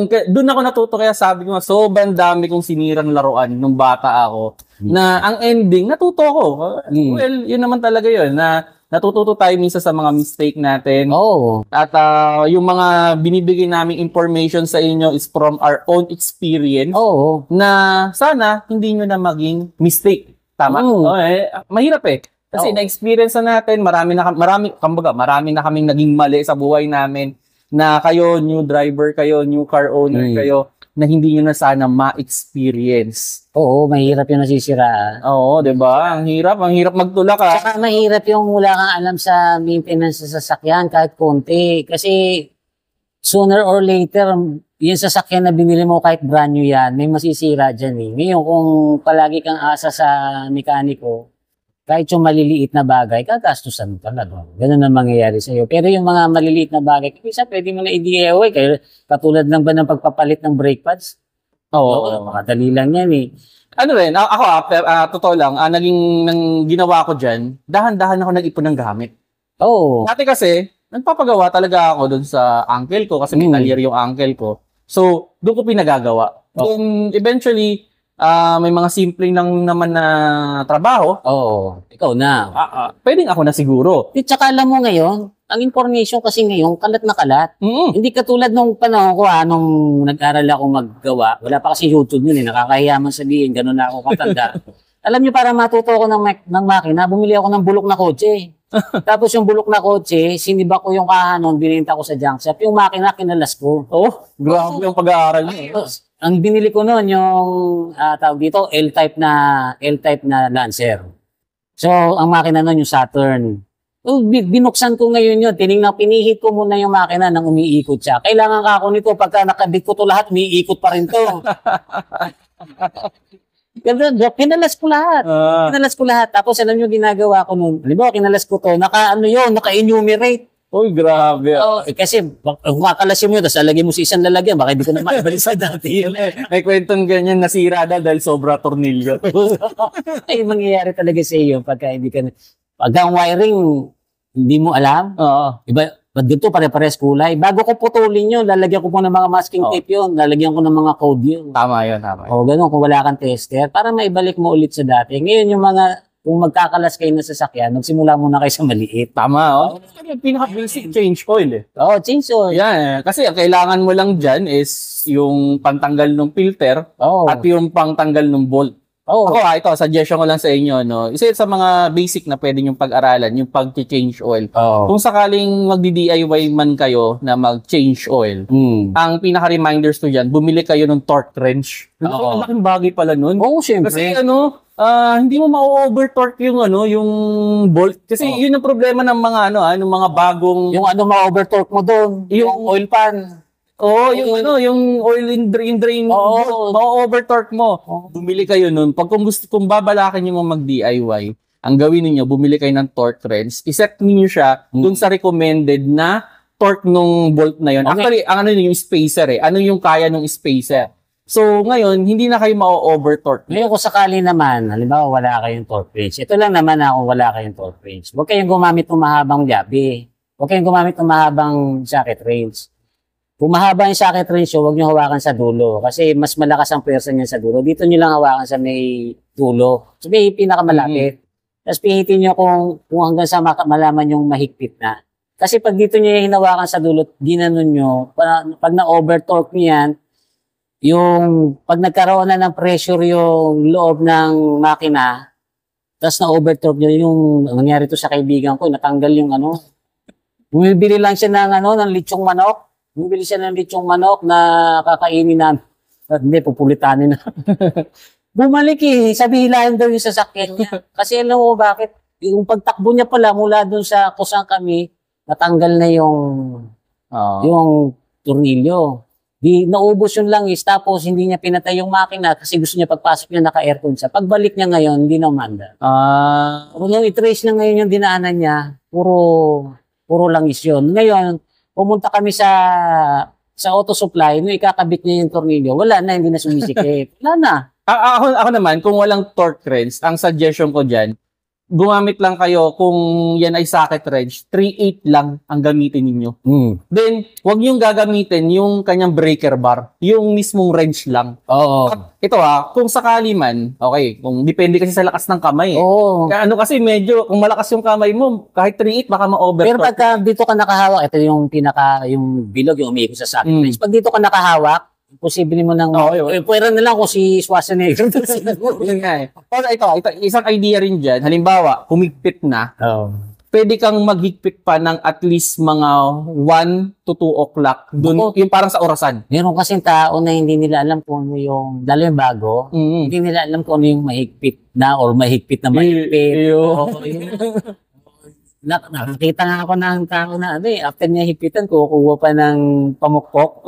Speaker 1: doon ako natuto, kaya sabi ko sobrang dami kong sinirang laruan nung bata ako, na ang ending, natuto ako. Well, yun naman talaga yun, na natututo tayo minsan sa mga mistake natin. At yung mga binibigay naming information sa inyo is from our own experience. Na sana hindi nyo na maging mistake. Tama? Mahirap Kasi na-experience na natin, marami na kaming naging mali sa buhay namin, na kayo, new driver kayo, new car owner kayo, na hindi nyo na sana ma-experience.
Speaker 2: Mahirap yung nasisiraan.
Speaker 1: Diba? Ang hirap magtulak
Speaker 2: Saka mahirap yung wala kang alam sa maintenance sa sasakyan kahit konti. Kasi sooner or later, yung sasakyan na binili mo kahit brand new yan, may masisira dyan Ngayon, kung palagi kang asa sa mekaniko, kahit yung maliliit na bagay, gagastusan talaga. Ganun ang mangyayari sa'yo. Pero yung mga maliliit na bagay, kasi pwede mo na i-DIY. Katulad lang ba ng pagpapalit ng brake pads? Makadali lang yan
Speaker 1: Ako totoo lang, naging ginawa ko dyan, dahan-dahan ako nag-ipon ng gamit. Dati kasi, nagpapagawa talaga ako doon sa uncle ko, kasi Italian yung uncle ko. So, doon ko pinagagawa. Then, eventually, may mga simple lang naman na trabaho.
Speaker 2: Ikaw na.
Speaker 1: Pwedeng ako na siguro.
Speaker 2: Tsaka alam mo ngayon, ang information kasi ngayon, kalat na kalat. Hindi katulad nung panahon ko, nung nag-aral ako maggawa. Wala pa kasi YouTube yun nakakahiya man sabihin, gano'n na ako katanda. Alam niyo, para matuto ako ng makina, bumili ako ng bulok na kotse. Tapos yung bulok na kotse, siniba ko yung kahanon, binenta ko sa junk shop. Yung makina, kinalas ko.
Speaker 1: Grabe yung pag-aaral niyo.
Speaker 2: Ang binili ko noon yung tawag dito L-type na Lancer. So ang makina noon yung Saturn. Binuksan ko ngayon yun. Pinihit ko muna yung makina nang umiikot siya. Kailangan ka ako nito pagka nakabit ko to lahat, umiikot pa rin to. Kinalas ko lahat. Tapos alam nyo ginagawa ko noon. Halimbawa kinalas ko to, naka-enumerate.
Speaker 1: Grabe.
Speaker 2: Kasi kung kakalasin mo yun, tapos lalagyan mo sa isang lalagyan, baka hindi ko na maibalik sa dati.
Speaker 1: May kwentong ganyan, nasira dahil sobra tornilyo.
Speaker 2: Ay, mangyayari talaga sa iyo pagka ang wiring, hindi mo alam. Iba, dito pare-pares kulay. Bago ko putulin yun, lalagyan ko po ng mga masking tape yun, lalagyan ko ng mga code yun.
Speaker 1: Tama yun.
Speaker 2: Ganun, kung wala kang tester, para maibalik mo ulit sa dati. Ngayon, yung mga kung magkakalas kayo ng sasakyan, magsimula muna kayo sa maliit.
Speaker 1: Tama, oh. Yung pinaka-basic change oil, eh.
Speaker 2: Oo, change oil.
Speaker 1: Yan, kasi ang kailangan mo lang dyan is yung pantanggal ng filter at yung pangtanggal ng bolt. Ako, ito, suggestion ko lang sa inyo, no? Isa sa mga basic na pwede yung pag-aralan, yung pag-change oil. Kung sakaling magdi-DIY man kayo na mag-change oil, ang pinaka-reminders to dyan, bumili kayo ng torque wrench. Ang laking bagay pala nun.
Speaker 2: Oo, syempre.
Speaker 1: Kasi hindi mo ma-over-torque yung yung bolt. Kasi yun ang problema ng mga ng mga bagong
Speaker 2: yung ma-over-torque mo doon, yung oil pan.
Speaker 1: Yung oil drain bolt, ma-over-torque mo. Bumili kayo nun. Kung babalakin niyo mag-DIY, ang gawin niyo bumili kayo ng torque wrench, iset niyo siya dun sa recommended na torque nung bolt na yun. Actually, ang yung spacer ano yung kaya ng spacer. So, ngayon, hindi na kayo ma-over-torque.
Speaker 2: Ngayon, kung sakali naman, halimbawa, wala kayong torque wrench. Ito lang naman kung wala kayong torque wrench. Huwag kayong gumamit ng mahabang gabi. Huwag kayong gumamit ng mahabang socket wrench. Kung mahaba yung socket wrench, huwag nyo hawakan sa dulo. Kasi mas malakas ang pwersa niya sa dulo. Dito nyo lang hawakan sa may dulo. So, may pinakamalapit. Tapos pihitin nyo kung hanggang sa malaman yung mahigpit na. Kasi pag dito nyo yung hinawakan sa dulo, ginanon nyo, pag na-over-torque nyo yan, yung pag nagkaroon na ng pressure yung loob ng makina, tapos na-overtorque nyo, yung nangyari to sa kaibigan ko, natanggal yung bumibili lang siya ng lechong manok. Bumibili siya ng lechong manok na kakainin namin. Hindi, pupulitanin na. Bumalik sabi hilahin daw yung sasakyan niya. Kasi alam mo bakit? Yung pagtakbo niya pala mula dun sa kusang kami, natanggal na yung tornilyo. Naubos yun lang tapos hindi niya pinatay yung makina kasi gusto niya pagpasok niya naka-aircon siya. Pagbalik niya ngayon, hindi na umanda. Kung yung i-trace niya ngayon yung dinaanan niya, puro langis yun. Ngayon, pumunta kami sa auto supply, nung ikakabit niya yung tornilyo, wala na, hindi na sumisikip. Wala na.
Speaker 1: Ako naman, kung walang torque wrench, ang suggestion ko dyan, gumamit lang kayo kung yan ay socket wrench, 3/8 lang ang gamitin ninyo. Then, huwag niyong gagamitin yung kanyang breaker bar, yung mismong wrench lang. At ito kung sakali man, okay, kung depende kasi sa lakas ng kamay. Kaya kasi medyo, kung malakas yung kamay mo, kahit 3/8 baka ma-over.
Speaker 2: Pero pagka dito ka nakahawak, ito yung yung bilog, yung umiikot sa socket wrench. Pag dito ka nakahawak, posible mo nang pwera na lang kung si Schwarzenegger.
Speaker 1: Yun nga ito, isang idea rin dyan. Halimbawa, humigpit na, pwede kang maghigpit pa ng at least mga 1 to 2 o'clock. Doon, yung parang sa orasan.
Speaker 2: Meron kasing tao na hindi nila alam kung ano yung, lalo yung bago, hindi nila alam kung ano yung mahigpit na or mahigpit na mahigpit. Nakakita nga ako ng tao na after niya higpitan, kukuha pa ng pamukpok.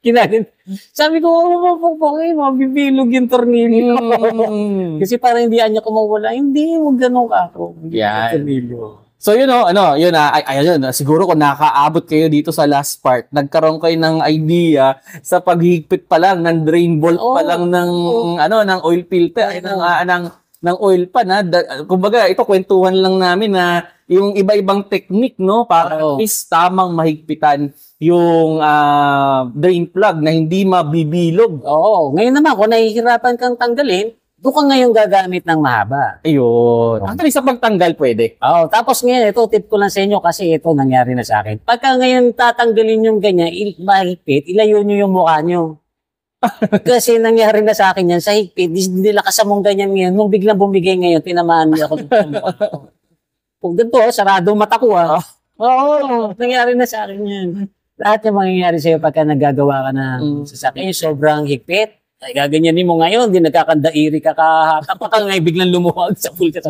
Speaker 2: Kinain. Sabi ko, mabibilog yung tornilyo. Kasi parang hindi niya kumawala. Hindi, huwag ganun ako.
Speaker 1: Yan. So yun siguro kung nakaabot kayo dito sa last part, nagkaroon kayo ng idea sa paghigpit pa lang ng drain bolt pa lang ng ng oil filter, ng oil pan kumbaga ito kwentuhan lang namin na yung iba-ibang technique para at least tamang mahigpitan yung drain plug na hindi mabibilog.
Speaker 2: Ngayon naman kung nahihirapan kang tanggalin, doon ka ngayon gagamit ng mahaba.
Speaker 1: Ayun. Actually sa pagtanggal pwede.
Speaker 2: Tapos ngayon ito tip ko lang sa inyo kasi ito nangyari na sa akin. Pagka ngayon tatanggalin yung ganyan, mahigpit, ilayo nyo yung mukha nyo. Kasi nangyari na sa akin yan, sa higpit, nilakas mong ganyan ngayon, nung biglang bumigay ngayon, tinamaan niya ako. Kung ganito, sarado mata ko nangyari na sa akin yan. Lahat yung mangyayari sa'yo pagka nagagawa ka ng sasakyan, sobrang higpit. Ay, gaganyanin mo ngayon, hindi nagkakandairi ka kahatak ka ngayon, biglang lumuwag sa full ka.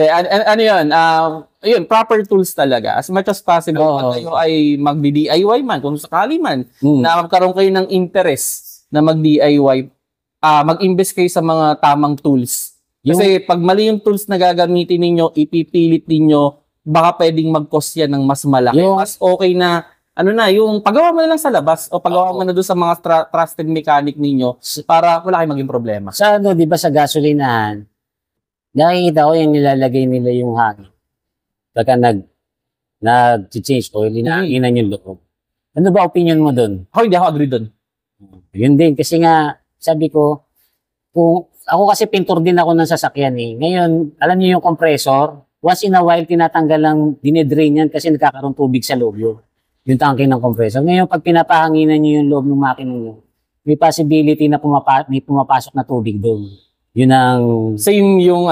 Speaker 1: Ano yun, proper tools talaga. As much as possible, pag kayo ay magdi-DIY man, kung sakali man, na magkaroon kayo ng interest na mag-DIY, mag-invest kayo sa mga tamang tools. Kasi pag mali yung tools na gagamitin ninyo, ipipilit ninyo, baka pwedeng mag-cost yan ng mas malaki. Mas okay na, yung pagawa mo na lang sa labas o pagawa mo na doon sa mga trusted mechanic ninyo para wala kayong maging problema.
Speaker 2: Sa di ba sa gasolinahan, nakikita ko yung nilalagay nila yung hangin. Pagka nag-change oil, inaaginan yung loob. Ano ba opinion mo doon?
Speaker 1: Hindi ako agree doon.
Speaker 2: Yun din, kasi nga, sabi ko, kung ako kasi pintor din ako ng sasakyan eh. Ngayon, alam niyo yung compressor, once in a while, tinatanggal lang, dinedrain yan kasi nagkakaroon tubig sa loob yun. Yung tangke ng compressor. Ngayon, pag pinapahanginan niyo yung loob ng makina niyo, may possibility na may pumapasok na tubig doon. Yun ang...
Speaker 1: Same yung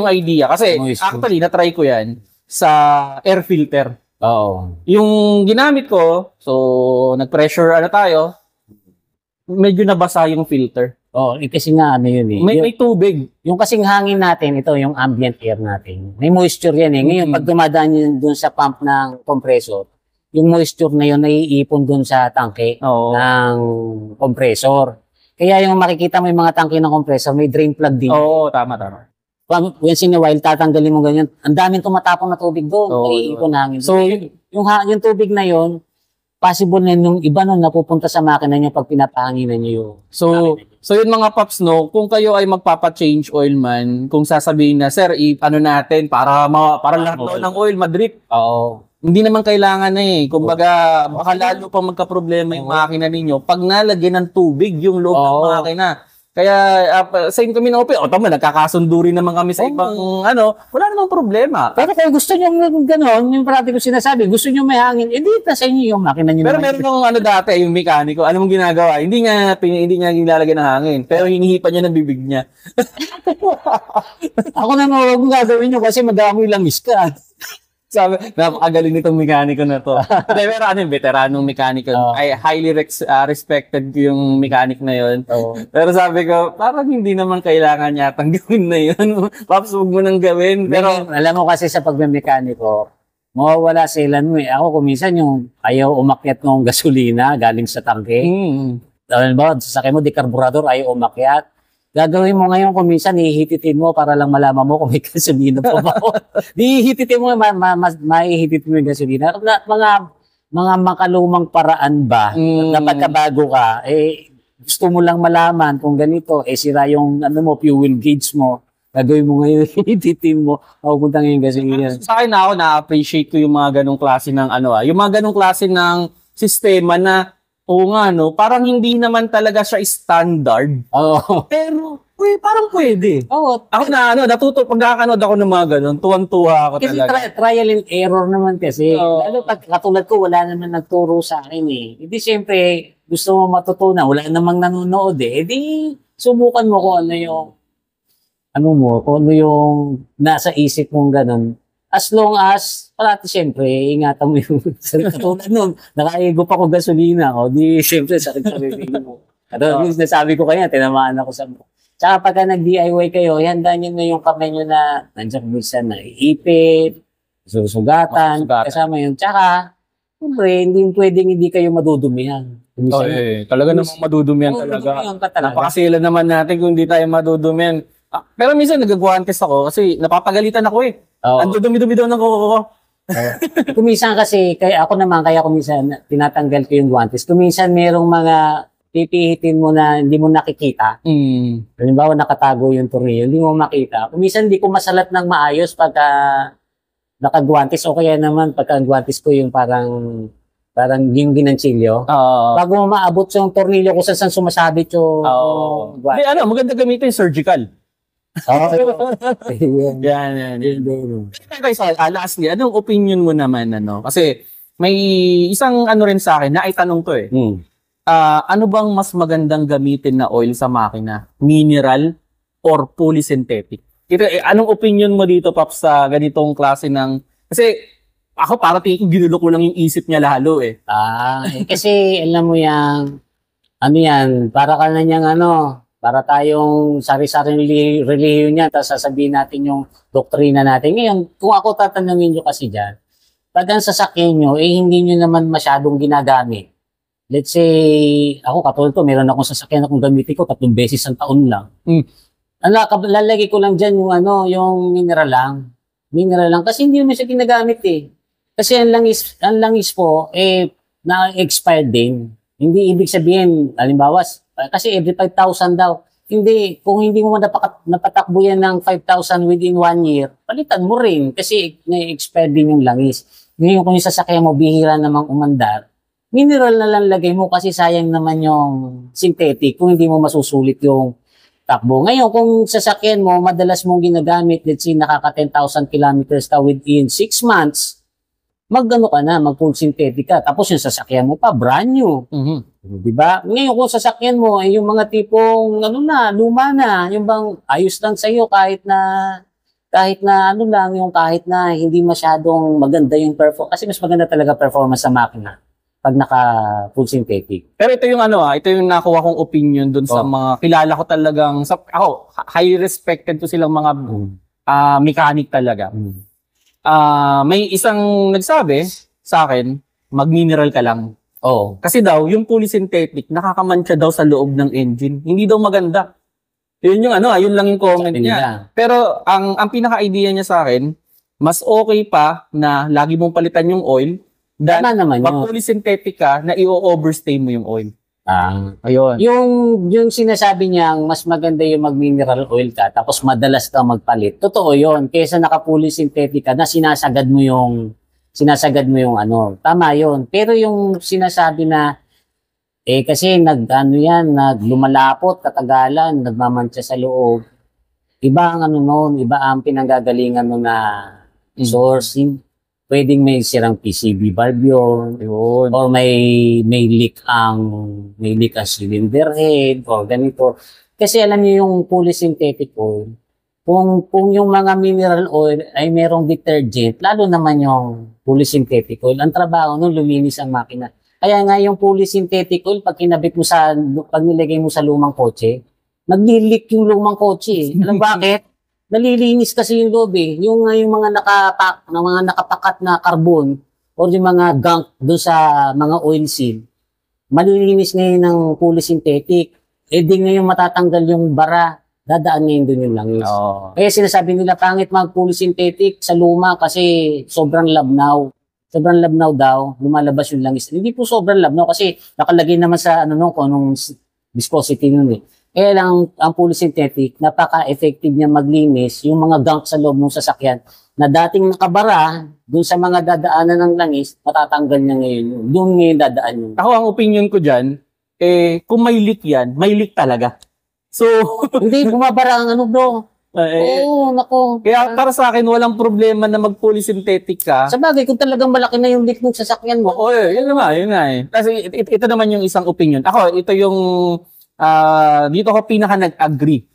Speaker 1: idea. Kasi actually, na-try ko yan sa air filter.
Speaker 2: Oo.
Speaker 1: Yung ginamit ko, so nag-pressure tayo, medyo nabasa yung filter.
Speaker 2: Kasi nga yun eh.
Speaker 1: May tubig.
Speaker 2: Yung kasing hangin natin, ito yung ambient air natin. May moisture yan eh. Ngayon, pag dumadaan yun dun sa pump ng compressor, yung moisture na yun naiipon dun sa tangke ng compressor. Kaya yung makikita mo yung mga tangke ng compressor, may drain plug din.
Speaker 1: Oo, tama.
Speaker 2: Once in a while, tatanggalin mo ganyan. Ang daming tumatapong na tubig doon. Naiipon hangin.
Speaker 1: So,
Speaker 2: yung tubig na yun, possible na yung iba nun napupunta sa makina niyo pag pinapahanginan niyo.
Speaker 1: So yun mga paps, no, kung kayo ay magpapa-change oil man, kung sasabihin na, sir, natin para lahat ng oil madrip.
Speaker 2: Oo.
Speaker 1: Hindi naman kailangan na eh. Kumbaga, baka lalo pa magka-problema yung makina ninyo pag nalagyan ng tubig yung loob ng makina. Kaya, same kami na tama, nagkakasundo rin naman kami sa ibang, wala namang problema.
Speaker 2: Pero kung gusto nyo gano'n, yung parati ko sinasabi, gusto nyo may hangin, hindi sa inyo yung makina nyo.
Speaker 1: Pero meron akong dati, yung mekaniko, ano mong ginagawa? Hindi niya nilalagyan ng hangin, pero hinihipan niya ng bibig niya.
Speaker 2: Ako na huwag mong gagawin nyo kasi madami lang iska.
Speaker 1: Sabi, napakagaling nitong mekaniko na to. Pero veteranong mekaniko. Ay highly respected ko yung mechanic na yun. Pero sabi ko, parang hindi naman kailangan yatang gawin na yun. Paps, huwag mo nang gawin. Pero
Speaker 2: alam mo kasi sa pagmemekaniko, mawawala sa ilan mo eh. Ako kuminsan yung ayaw umakyat ng gasolina galing sa tangke. Alam mo, sasakyan mo, di karburador, ayaw umakyat. Gagawin mo ngayon kung minsan ihihititin mo para lang malaman mo kung may gasolina pa ba. Ihihititin mo, mahihititin mo yung gasolina. Mga makalumang paraan ba na pagkabago ka, gusto mo lang malaman kung ganito, sira yung fuel gauge mo. Gagawin mo ngayon, ihihititin mo, mapupunta ngayon gasolina.
Speaker 1: Sa akin ako, na-appreciate ko yung mga ganong klase ng yung mga ganong klase ng sistema na parang hindi naman talaga siya standard. Pero, parang pwede. Ako pagkakanood ako ng mga ganun, tuwan-tuwa ako talaga.
Speaker 2: Kasi trial and error naman kasi. Lalo pag katulad ko, wala naman nagturo sa akin eh. Hindi siyempre, gusto mo matutunan, wala namang nanonood eh. Di, subukan mo kung kung ano yung nasa isip mong ganun. As long as, parati siyempre, ingatan mo yung sarili. Katulad nun, nakaigo pa ko gasolina. Di siyempre, sarili mo. Yung nasabi ko kanya, tinamaan ako sa mo. Tsaka pagka nag-DIY kayo, handa nyo na yung kamay nyo na nandiyan minsan na iipit, susugatan, kasama yun. Tsaka, siyempre, hindi kayo madudumihan.
Speaker 1: Talaga namang madudumihan talaga. Napakasila naman natin kung hindi tayo madudumihan. Pero minsan nagagwantes ako kasi napapagalitan ako eh. Ang dumi-dumi daw ng kuko ko.
Speaker 2: Kuminsan kasi, kaya kuminsan tinatanggal ko yung guantes. Kuminsan merong mga pipihitin mo na hindi mo nakikita. Halimbawa nakatago yung tornilyo, hindi mo makita. Kuminsan hindi ko masalat ng maayos pagka nakaguantes o kaya naman pagka guantes ko yung parang yung ginanchilyo. Bago mo maabot yung tornilyo kung saan sumasabit yung guantes.
Speaker 1: Maganda gamitin surgical. Yan. Lastly, anong opinion mo naman, Kasi may isang rin sa akin na itanong to eh. Ano bang mas magandang gamitin na oil sa makina? Mineral or polysynthetic? Anong opinion mo dito, Paps, sa ganitong klase ng... Kasi ako ginulo ko lang yung isip niya lalo eh.
Speaker 2: Kasi alam mo yan, para ka na niyang para tayong sari-sari relihiyon niya, tapos sasabihin natin yung doktrina natin. Ngayon, kung ako tatanungin nyo kasi dyan, pag ang sasakyan nyo, hindi nyo naman masyadong ginagamit. Let's say, ako katulad ko, meron akong sasakyan akong gamitin ko 3 beses ang taon lang. Lalagay ko lang dyan yung mineral lang. Mineral lang, kasi hindi naman siya ginagamit eh. Kasi ang langis po, na-expired din. Hindi ibig sabihin, halimbawa, kasi every 5,000 daw. Kung hindi mo napatakbo yan ng 5,000 within 1 year, palitan mo rin kasi na-expire din yung langis. Ngayon kung yung sasakyan mo, bihira namang umandar, mineral na lang lagay mo kasi sayang naman yung synthetic kung hindi mo masusulit yung takbo. Ngayon, kung sasakyan mo, madalas mong ginagamit, let's say, nakaka 10,000 kilometers ka within 6 months, mag-ano ka na, mag-full synthetic ka. Tapos yung sasakyan mo pa, brand new. Diba? Ngayon, kung sasakyan mo, yung mga tipong, luma na, yung bang ayos lang sa'yo kahit na kahit na hindi masyadong maganda yung performance. Kasi mas maganda talaga performance sa makina pag naka full synthetic.
Speaker 1: Pero ito yung ito yung nakuha kong opinion dun sa mga kilala ko talagang, ako, high respected ko silang mga mechanic talaga. May isang nagsabi sa akin, mag-mineral ka lang. Kasi daw, yung fully synthetic, nakakamancha daw sa loob ng engine. Hindi daw maganda. Yun yung yun lang yung comment niya. Pero ang pinaka-idea niya sa akin, mas okay pa na lagi mong palitan yung oil than mag-fully synthetic ka na i-overstay mo yung oil.
Speaker 2: Ayun. Yung sinasabi niya, mas maganda yung mag-mineral oil ka tapos madalas ka magpalit. Totoo yun. Kaysa naka-fully synthetic ka na sinasagad mo yung tama yun. Pero yung sinasabi na kasi lumalapot, katagalan, nagmamantsa sa loob. Iba ang iba ang pinanggagalingan mo na sourcing. Pwedeng may sirang PCB valve yun. Or may leak ang cylinder head or ganito. Kasi alam niyo yung fully synthetic oil, kung yung mga mineral oil ay merong detergent, lalo naman yung fully synthetic oil, ang trabaho nun luminis ang makina. Kaya nga yung fully synthetic oil, pag nilagay mo sa lumang kotse, nagli-leak yung lumang kotse. Alam bakit? Nalilinis kasi yung loob eh. Yung mga nakapakat na carbon or yung mga gunk doon sa mga oil seal, malilinis ngayon ng fully synthetic. Di ngayon matatanggal yung bara, dadaan ngayon doon yung langis. Kaya sinasabi nila, pangit mag-fully synthetic sa luma kasi sobrang labnaw. Sobrang labnaw daw, lumalabas yung langis. Hindi po sobrang labnaw kasi nakalagay naman sa kung anong viscosity nun eh. Kaya lang, ang fully synthetic, napaka-effective niya maglinis yung mga gunk sa loob ng sasakyan na dating nakabara dun sa mga dadaanan ng langis, matatanggal niya ngayon. Doon ngayon dadaan yun.
Speaker 1: Ako, ang opinion ko dyan, kung may leak yan, may leak talaga. So,
Speaker 2: hindi, bumabara ang bro. Nako.
Speaker 1: Kaya para sa akin, walang problema na mag-fully synthetic ka.
Speaker 2: Sa bagay, kung talagang malaki na yung leak ng sasakyan mo.
Speaker 1: Yun nga eh. Kasi ito naman yung isang opinion. Ako, ito yung, dito ako pinaka nag-agree.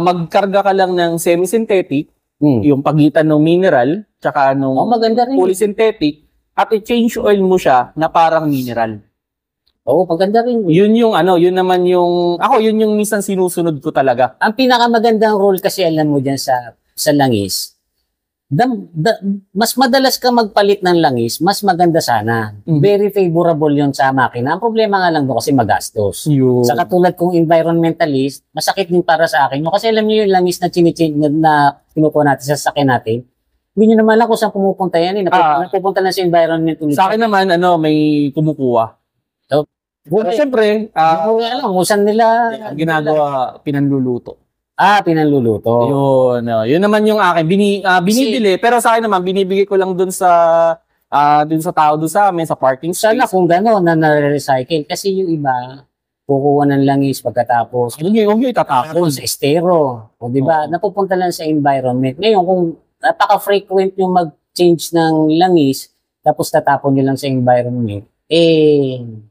Speaker 1: Magkarga ka lang ng semi-synthetic, yung pagitan ng mineral, tsaka nung fully synthetic, at i-change oil mo siya na parang mineral.
Speaker 2: Maganda rin.
Speaker 1: Yun yung minsan sinusunod ko talaga.
Speaker 2: Ang pinakamagandang role kasi alam mo dyan sa langis, mas madalas ka magpalit ng langis, mas maganda sana. Very favorable yun sa makina. Ang problema nga lang doon kasi magastos. Sa katulad kong environmentalist, masakit din para sa akin. Kasi alam niyo yung langis na na pinukuha natin sa sasakyan natin, hindi nyo naman lang kung saan pumupunta yan. Napupunta lang sa environment.
Speaker 1: Sa akin naman, may kumukuha. Siyempre,
Speaker 2: kung saan nila
Speaker 1: ginagawa, pinanluluto.
Speaker 2: Pinanluluto.
Speaker 1: Yun naman yung akin. Binibili, pero sa akin naman, binibigay ko lang dun sa tao dun sa amin, sa parking space.
Speaker 2: Sana kung gano'n na na-recycle. Kasi yung iba, kukuha ng langis pagkatapos.
Speaker 1: Huwag nyo itatapon.
Speaker 2: Sa estero. Diba? Napupunta lang sa environment. Ngayon, kung napaka-frequent yung mag-change ng langis, tapos tatapon nyo lang sa environment,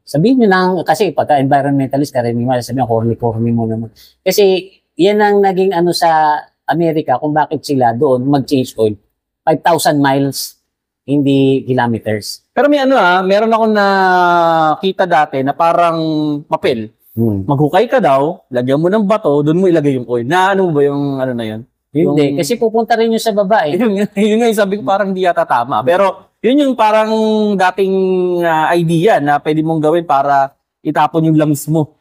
Speaker 2: sabihin nyo lang, kasi pagka-environmentalist, karaniwan, sabihin, corny mo naman. Kasi, yan ang naging sa Amerika, kung bakit sila doon mag-change oil. 5,000 miles, hindi kilometers.
Speaker 1: Pero meron ako nakita dati na parang papel. Maghukay ka daw, lagyan mo ng bato, doon mo ilagay yung oil. Na ba yung na yun?
Speaker 2: Hindi, kasi pupunta rin yun sa baba eh.
Speaker 1: Yun nga, sabi ko parang di yata tama. Pero, yun yung parang dating idea na pwede mong gawin para itapon yung langis mo.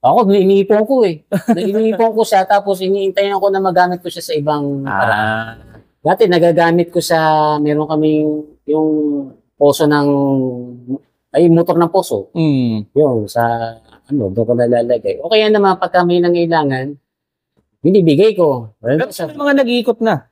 Speaker 2: Ako, iniipon ko eh. Iniipon ko siya, tapos iniintayan ko na magamit ko siya sa ibang paraan. Dati, nagagamit ko meron kaming yung poso motor ng poso. Yun, doon ko nalalagay. O kaya naman, pagka may nangailangan, binibigay ko.
Speaker 1: Pero may mga nag-iikot na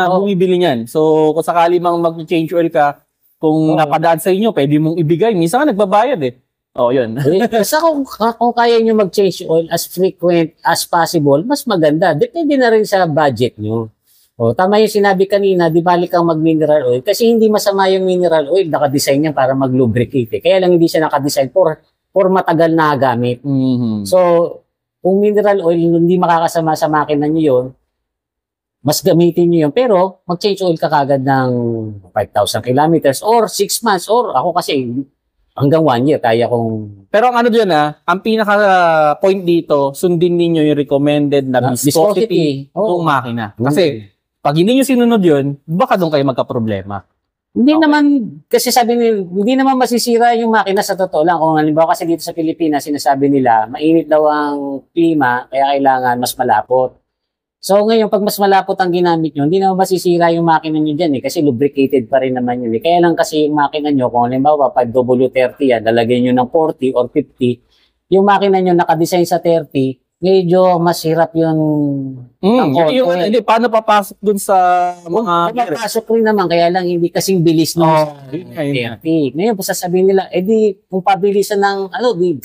Speaker 1: bumibili niyan. So, kung sakali mang mag-change oil ka, kung napadaan sa inyo, pwede mong ibigay. Minsan nga nagbabayad eh. Oh, yun.
Speaker 2: Basta kung kaya nyo mag-change oil as frequent as possible, mas maganda. Depende na rin sa budget nyo. O, tama yung sinabi kanina, di balik kang mag-mineral oil. Kasi hindi masama yung mineral oil, nakadesign yan para mag-lubricate. Kaya lang hindi siya nakadesign for matagal na gamit.
Speaker 1: Mm-hmm.
Speaker 2: So, kung mineral oil, hindi makakasama sa makina nyo yun, mas gamitin nyo yun. Pero, mag-change oil ka kagad ng 5,000 kilometers or 6 months. Or ako kasi, hanggang 1 year, kaya kong...
Speaker 1: Pero ang ano dyan ang pinaka-point dito, sundin ninyo yung recommended na viscosity ng makina. Kasi, pag hindi nyo sinunod yun, baka doon kayo magka-problema.
Speaker 2: Hindi naman, kasi sabi nila, hindi naman masisira yung makina sa totoo lang. Kung halimbawa kasi dito sa Pilipinas, sinasabi nila, mainit daw ang klima, kaya kailangan mas malapot. So ngayon, pag mas malapot ang ginamit nyo, hindi naman masisira yung makina nyo dyan kasi lubricated pa rin naman yun. Kaya lang kasi yung makina nyo, kung halimbawa 5W30 yan, lalagyan nyo ng 40 or 50, yung makina nyo nakadesign sa 30, medyo mas hirap yun.
Speaker 1: Hindi, paano papasok dun sa mga...
Speaker 2: Papasok rin naman, kaya lang hindi kasing bilis nung 30. Ngayon, sasabihin nila, kung pabilisan ng,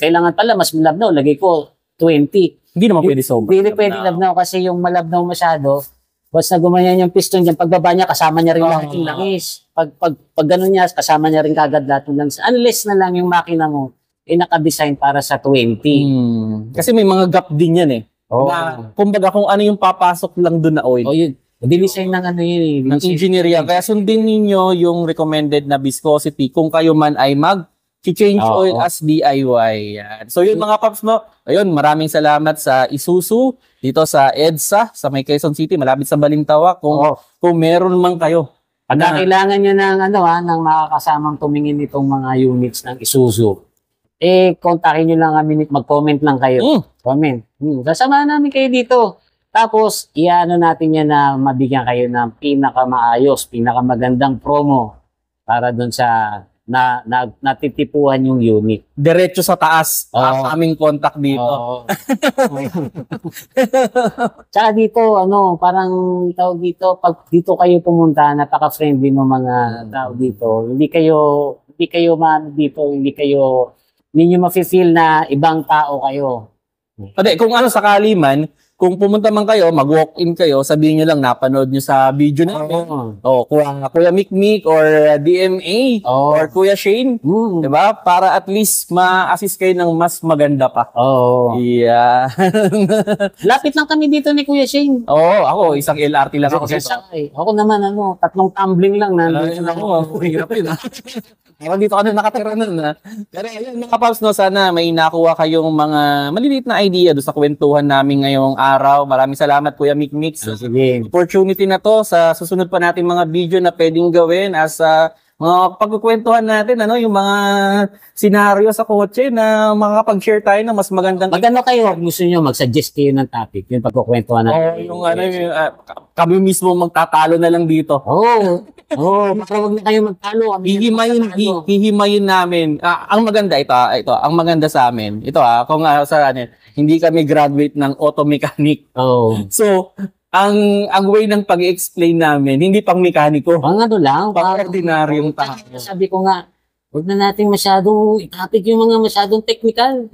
Speaker 2: kailangan pala, mas malabnaw, lagay ko 20.
Speaker 1: Hindi naman pwede sobra.
Speaker 2: Hindi pwede labnaw kasi yung malabnaw masyado, once na gumanyan yung piston dyan, pagbaba niya, kasama niya rin lahat yung langis. Pag ganun niya, kasama niya rin kagad lahat yung langis. Unless na lang yung makina mo, naka-design para sa 20.
Speaker 1: Kasi may mga gap din yan Na, kumbaga kung ano yung papasok lang doon na oil.
Speaker 2: Yun. Dinesign ng yun
Speaker 1: ng engineering. Kaya sundin ninyo yung recommended na viscosity kung kayo man ay change oil as DIY. Yan. So yun mga paps, ayun, maraming salamat sa Isuzu dito sa EDSA sa may Quezon City, malapit sa Balintawak. Kung meron man kayo.
Speaker 2: Pag kailangan nyo ng makakasamang tumingin nitong mga units ng Isuzu, kontakin nyo lang kami, mag-comment lang kayo. Comment. Sasamahan namin kayo dito. Tapos, iano natin yan na mabigyan kayo ng pinakamaayos, pinakamagandang promo para doon sa natitipuhan yung unit.
Speaker 1: Diretso sa taas ang aming contact dito.
Speaker 2: Tsaka dito, parang tawag dito, pag dito kayo pumunta, napaka-friendly ng mga tao dito. Hindi kayo mafe-feel na ibang tao kayo.
Speaker 1: Kung sakali man, kung pumunta man kayo, mag-walk-in kayo, sabihin nyo lang, napanood nyo sa video namin. Kuya Mikmik or DMA or Kuya Shane. Diba? Para at least ma-assist kayo ng mas maganda pa. Yeah.
Speaker 2: Lapit lang kami dito ni Kuya Shane.
Speaker 1: Ako, isang LRT lang ako.
Speaker 2: Ako naman, 3 tumbling lang.
Speaker 1: Hirap yun. Pero dito ka na nakatira nun. Pero ayun, mga paps, sana may nakuha kayong mga maliliit na idea doon sa kwentuhan namin ngayong araw. Maraming salamat, Kuya Mikmik. Opportunity na to sa susunod pa natin mga video na pwedeng gawin as mga pagkukwentuhan natin, yung mga senaryo sa kotse na makakapag-share tayo ng mas magandang...
Speaker 2: Maganda kayo, gusto nyo mag-suggest kayo ng topic, yung pagkukwentuhan natin.
Speaker 1: Kami mismo magtatalo na lang dito.
Speaker 2: Baka wag na kayo magtalo.
Speaker 1: Hihimayin namin. Ang maganda ang maganda sa amin. Kung hindi kami graduate ng auto mechanic. So, ang way ng pag-explain namin, hindi pang mekaniko.
Speaker 2: Lang.
Speaker 1: Ordinaryong tao.
Speaker 2: Sabi ko nga, huwag na natin masyadong itapik yung mga masyadong technical.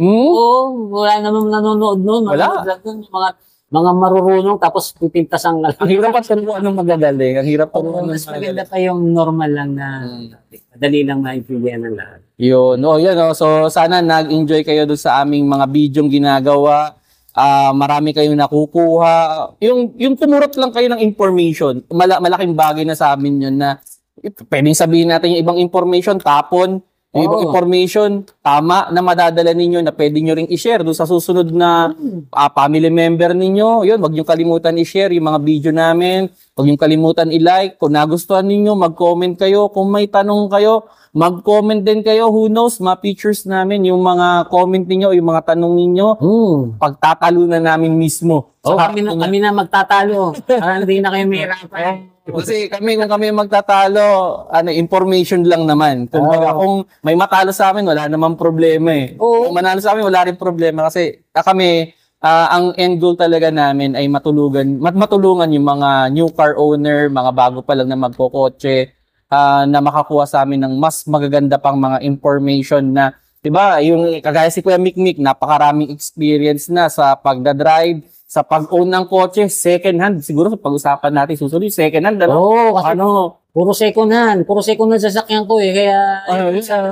Speaker 2: Wala namang nanonood nun.
Speaker 1: Wala.
Speaker 2: Mga marurunong tapos pipintas ang
Speaker 1: Ang hirap pa kung anong magagaling. Ang hirap pa kung
Speaker 2: mas maganda pa yung normal lang na madali lang maintindihan ng lahat.
Speaker 1: Yun. So, sana nag-enjoy kayo doon sa aming mga bidyong ginagawa. Marami kayong nakukuha. Yung tumurot lang kayo ng information, malaking bagay na sa amin yun na pwedeng sabihin natin yung ibang information, tapon. Yung ibang information, tama na madadala ninyo na pwede nyo ring i-share doon sa susunod na family member ninyo. Yun, wag nyo kalimutan i-share yung mga video namin. Wag nyo kalimutan i-like. Kung nagustuhan ninyo, mag-comment kayo. Kung may tanong kayo, mag-comment din kayo. Who knows, ma-features namin yung mga comment ninyo, yung mga tanong ninyo. Pagtatalunan namin mismo.
Speaker 2: Kami na magtatalo. Para hindi na kayo mahirapan.
Speaker 1: Kasi kung kami magtatalo, information lang naman. Kung may matalo sa amin, wala namang problema Kung manalo sa amin, wala rin problema. Kasi kami, ang end goal talaga namin ay matulungan yung mga new car owner, mga bago pa lang na magkokotse, na makakuha sa amin ng mas magaganda pang mga information na Diba, yung kagaya si Kuya Mikmik, napakaraming experience na sa pagdadrive, sa pag-own ng kotse, second hand. Siguro sa pag-usapan natin, susunod yung second hand, ano?
Speaker 2: Oo, kasi puro second hand sasakyan ko eh, kaya...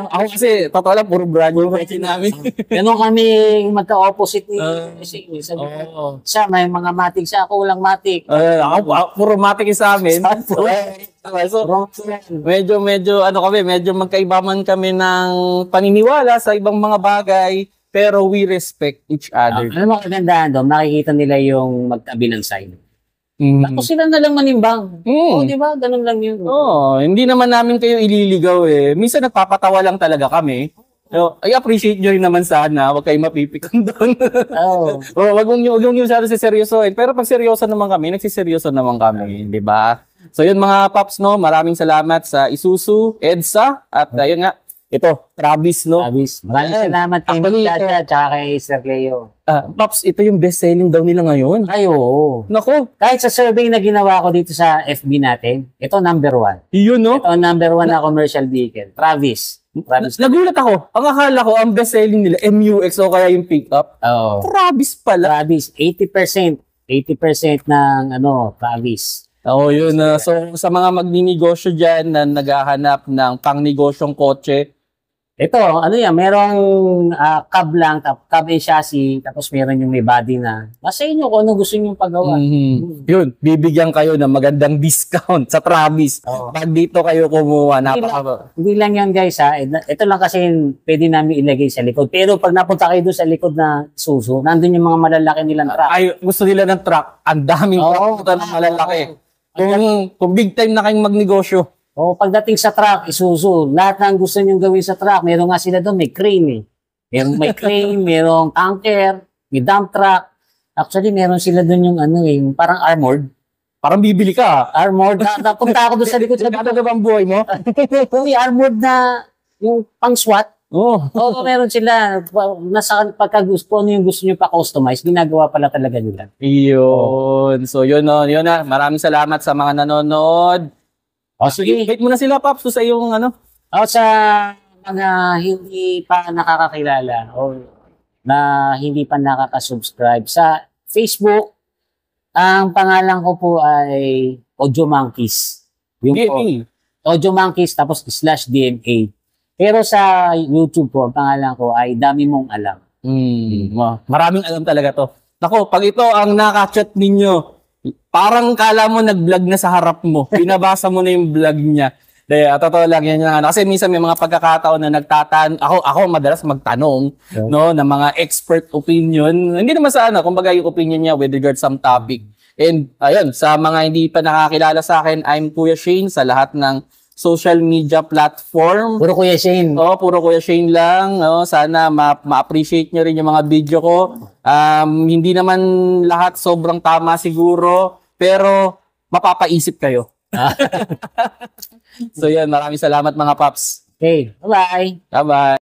Speaker 1: Ako kasi, totoo lang, puro brand new kotse namin.
Speaker 2: Ganun kami magka-opposite ni siya, may mga matic siya, ako walang matic.
Speaker 1: Ako, puro matic sa amin. So, medyo magkaiba man kami ng paniniwala sa ibang mga bagay, pero we respect each other.
Speaker 2: Ano mo kagandahan doon? Makikita nila yung magtabi ng sign. Tapos sila na lang manimbang. Oo, di ba? Ganun lang yun.
Speaker 1: Hindi naman namin kayo ililigaw eh. Minsan nagpapatawa lang talaga kami. So, I appreciate nyo rin naman sana. Huwag kayong mapipikon doon. Wag nyo masyado seryosoin. Pero pag seryoso naman kami, nagsiseryoso naman kami. Di ba? So yun mga paps, no? Maraming salamat sa Isuzu, EDSA, at ayun nga, ito, Travis, no?
Speaker 2: Travis. Maraming salamat kay Chacha at kay Sir Leo.
Speaker 1: Paps, ito yung best selling daw nila ngayon.
Speaker 2: Ay, oo.
Speaker 1: Nako.
Speaker 2: Kahit sa survey na ginawa ko dito sa FB natin, ito number 1.
Speaker 1: Yun, no?
Speaker 2: Ito number 1 na commercial vehicle. Travis.
Speaker 1: Nagulat ako. Ang akala ko, ang best selling nila, MUX o kaya yung pickup.
Speaker 2: Oo.
Speaker 1: Travis pala.
Speaker 2: Travis, 80%. 80% ng Travis.
Speaker 1: Yun. So, sa mga magninegosyo dyan na naghahanap ng pang-negosyong kotse,
Speaker 2: ito, merong cab lang, cab and chassis, tapos meron yung may body na. Nasa inyo kung ano gusto nyo paggawa.
Speaker 1: Yun, bibigyan kayo ng magandang discount sa Travis. Pag dito kayo kumuha,
Speaker 2: Hindi lang yan guys ha. Ito lang kasi pwede namin ilagay sa likod. Pero pag napunta kayo doon sa likod na Isuzu, nandun yung mga malalaki nilang truck.
Speaker 1: Gusto nila ng truck. Ang daming truck ng malalaki. Kung big time na kayong magnegosyo.
Speaker 2: Pagdating sa truck, Isuzu, lahat ng gusto nyo gawin sa truck, meron nga sila doon, may crane eh. May crane, merong tanker, may dump truck. Actually, meron sila doon yung parang armored.
Speaker 1: Parang bibili ka.
Speaker 2: Armored. Napunta ako doon sa likod.
Speaker 1: Ano bang buhay mo?
Speaker 2: May armored na yung pang SWAT. Meron sila. Nasa pagkagusto, ano yung gusto nyo pa-customize, ginagawa pala talaga nila.
Speaker 1: Yun. So, yun na. Maraming salamat sa mga nanonood. Sige. Wait muna sila, Paps, sa iyong
Speaker 2: sa mga hindi pa nakakakilala o na hindi pa nakaka-subscribe sa Facebook, ang pangalan ko po ay Audio Monkeys. Yung Audio Monkeys tapos /DMA. Pero sa YouTube po, ang pangalan ko ay Dami Mong Alam.
Speaker 1: Maraming alam talaga to. Nako, pag ito ang nakachat ninyo, parang kala mo nag-vlog na sa harap mo. Pinabasa mo na yung vlog niya. Totoo lang yan. Kasi minsan may mga pagkakataon na ako madalas magtanong ng mga expert opinion. Hindi naman sa kumbaga yung opinion niya with regard some topic. And ayun, sa mga hindi pa nakakilala sa akin, I'm Kuya Shane sa lahat ng social media platform.
Speaker 2: Puro Kuya Shane.
Speaker 1: Puro Kuya Shane lang. Sana ma-appreciate nyo rin yung mga video ko. Hindi naman lahat sobrang tama siguro, pero mapapaisip kayo. So yan, maraming salamat mga Paps.
Speaker 2: Okay, bye-bye.
Speaker 1: Bye-bye.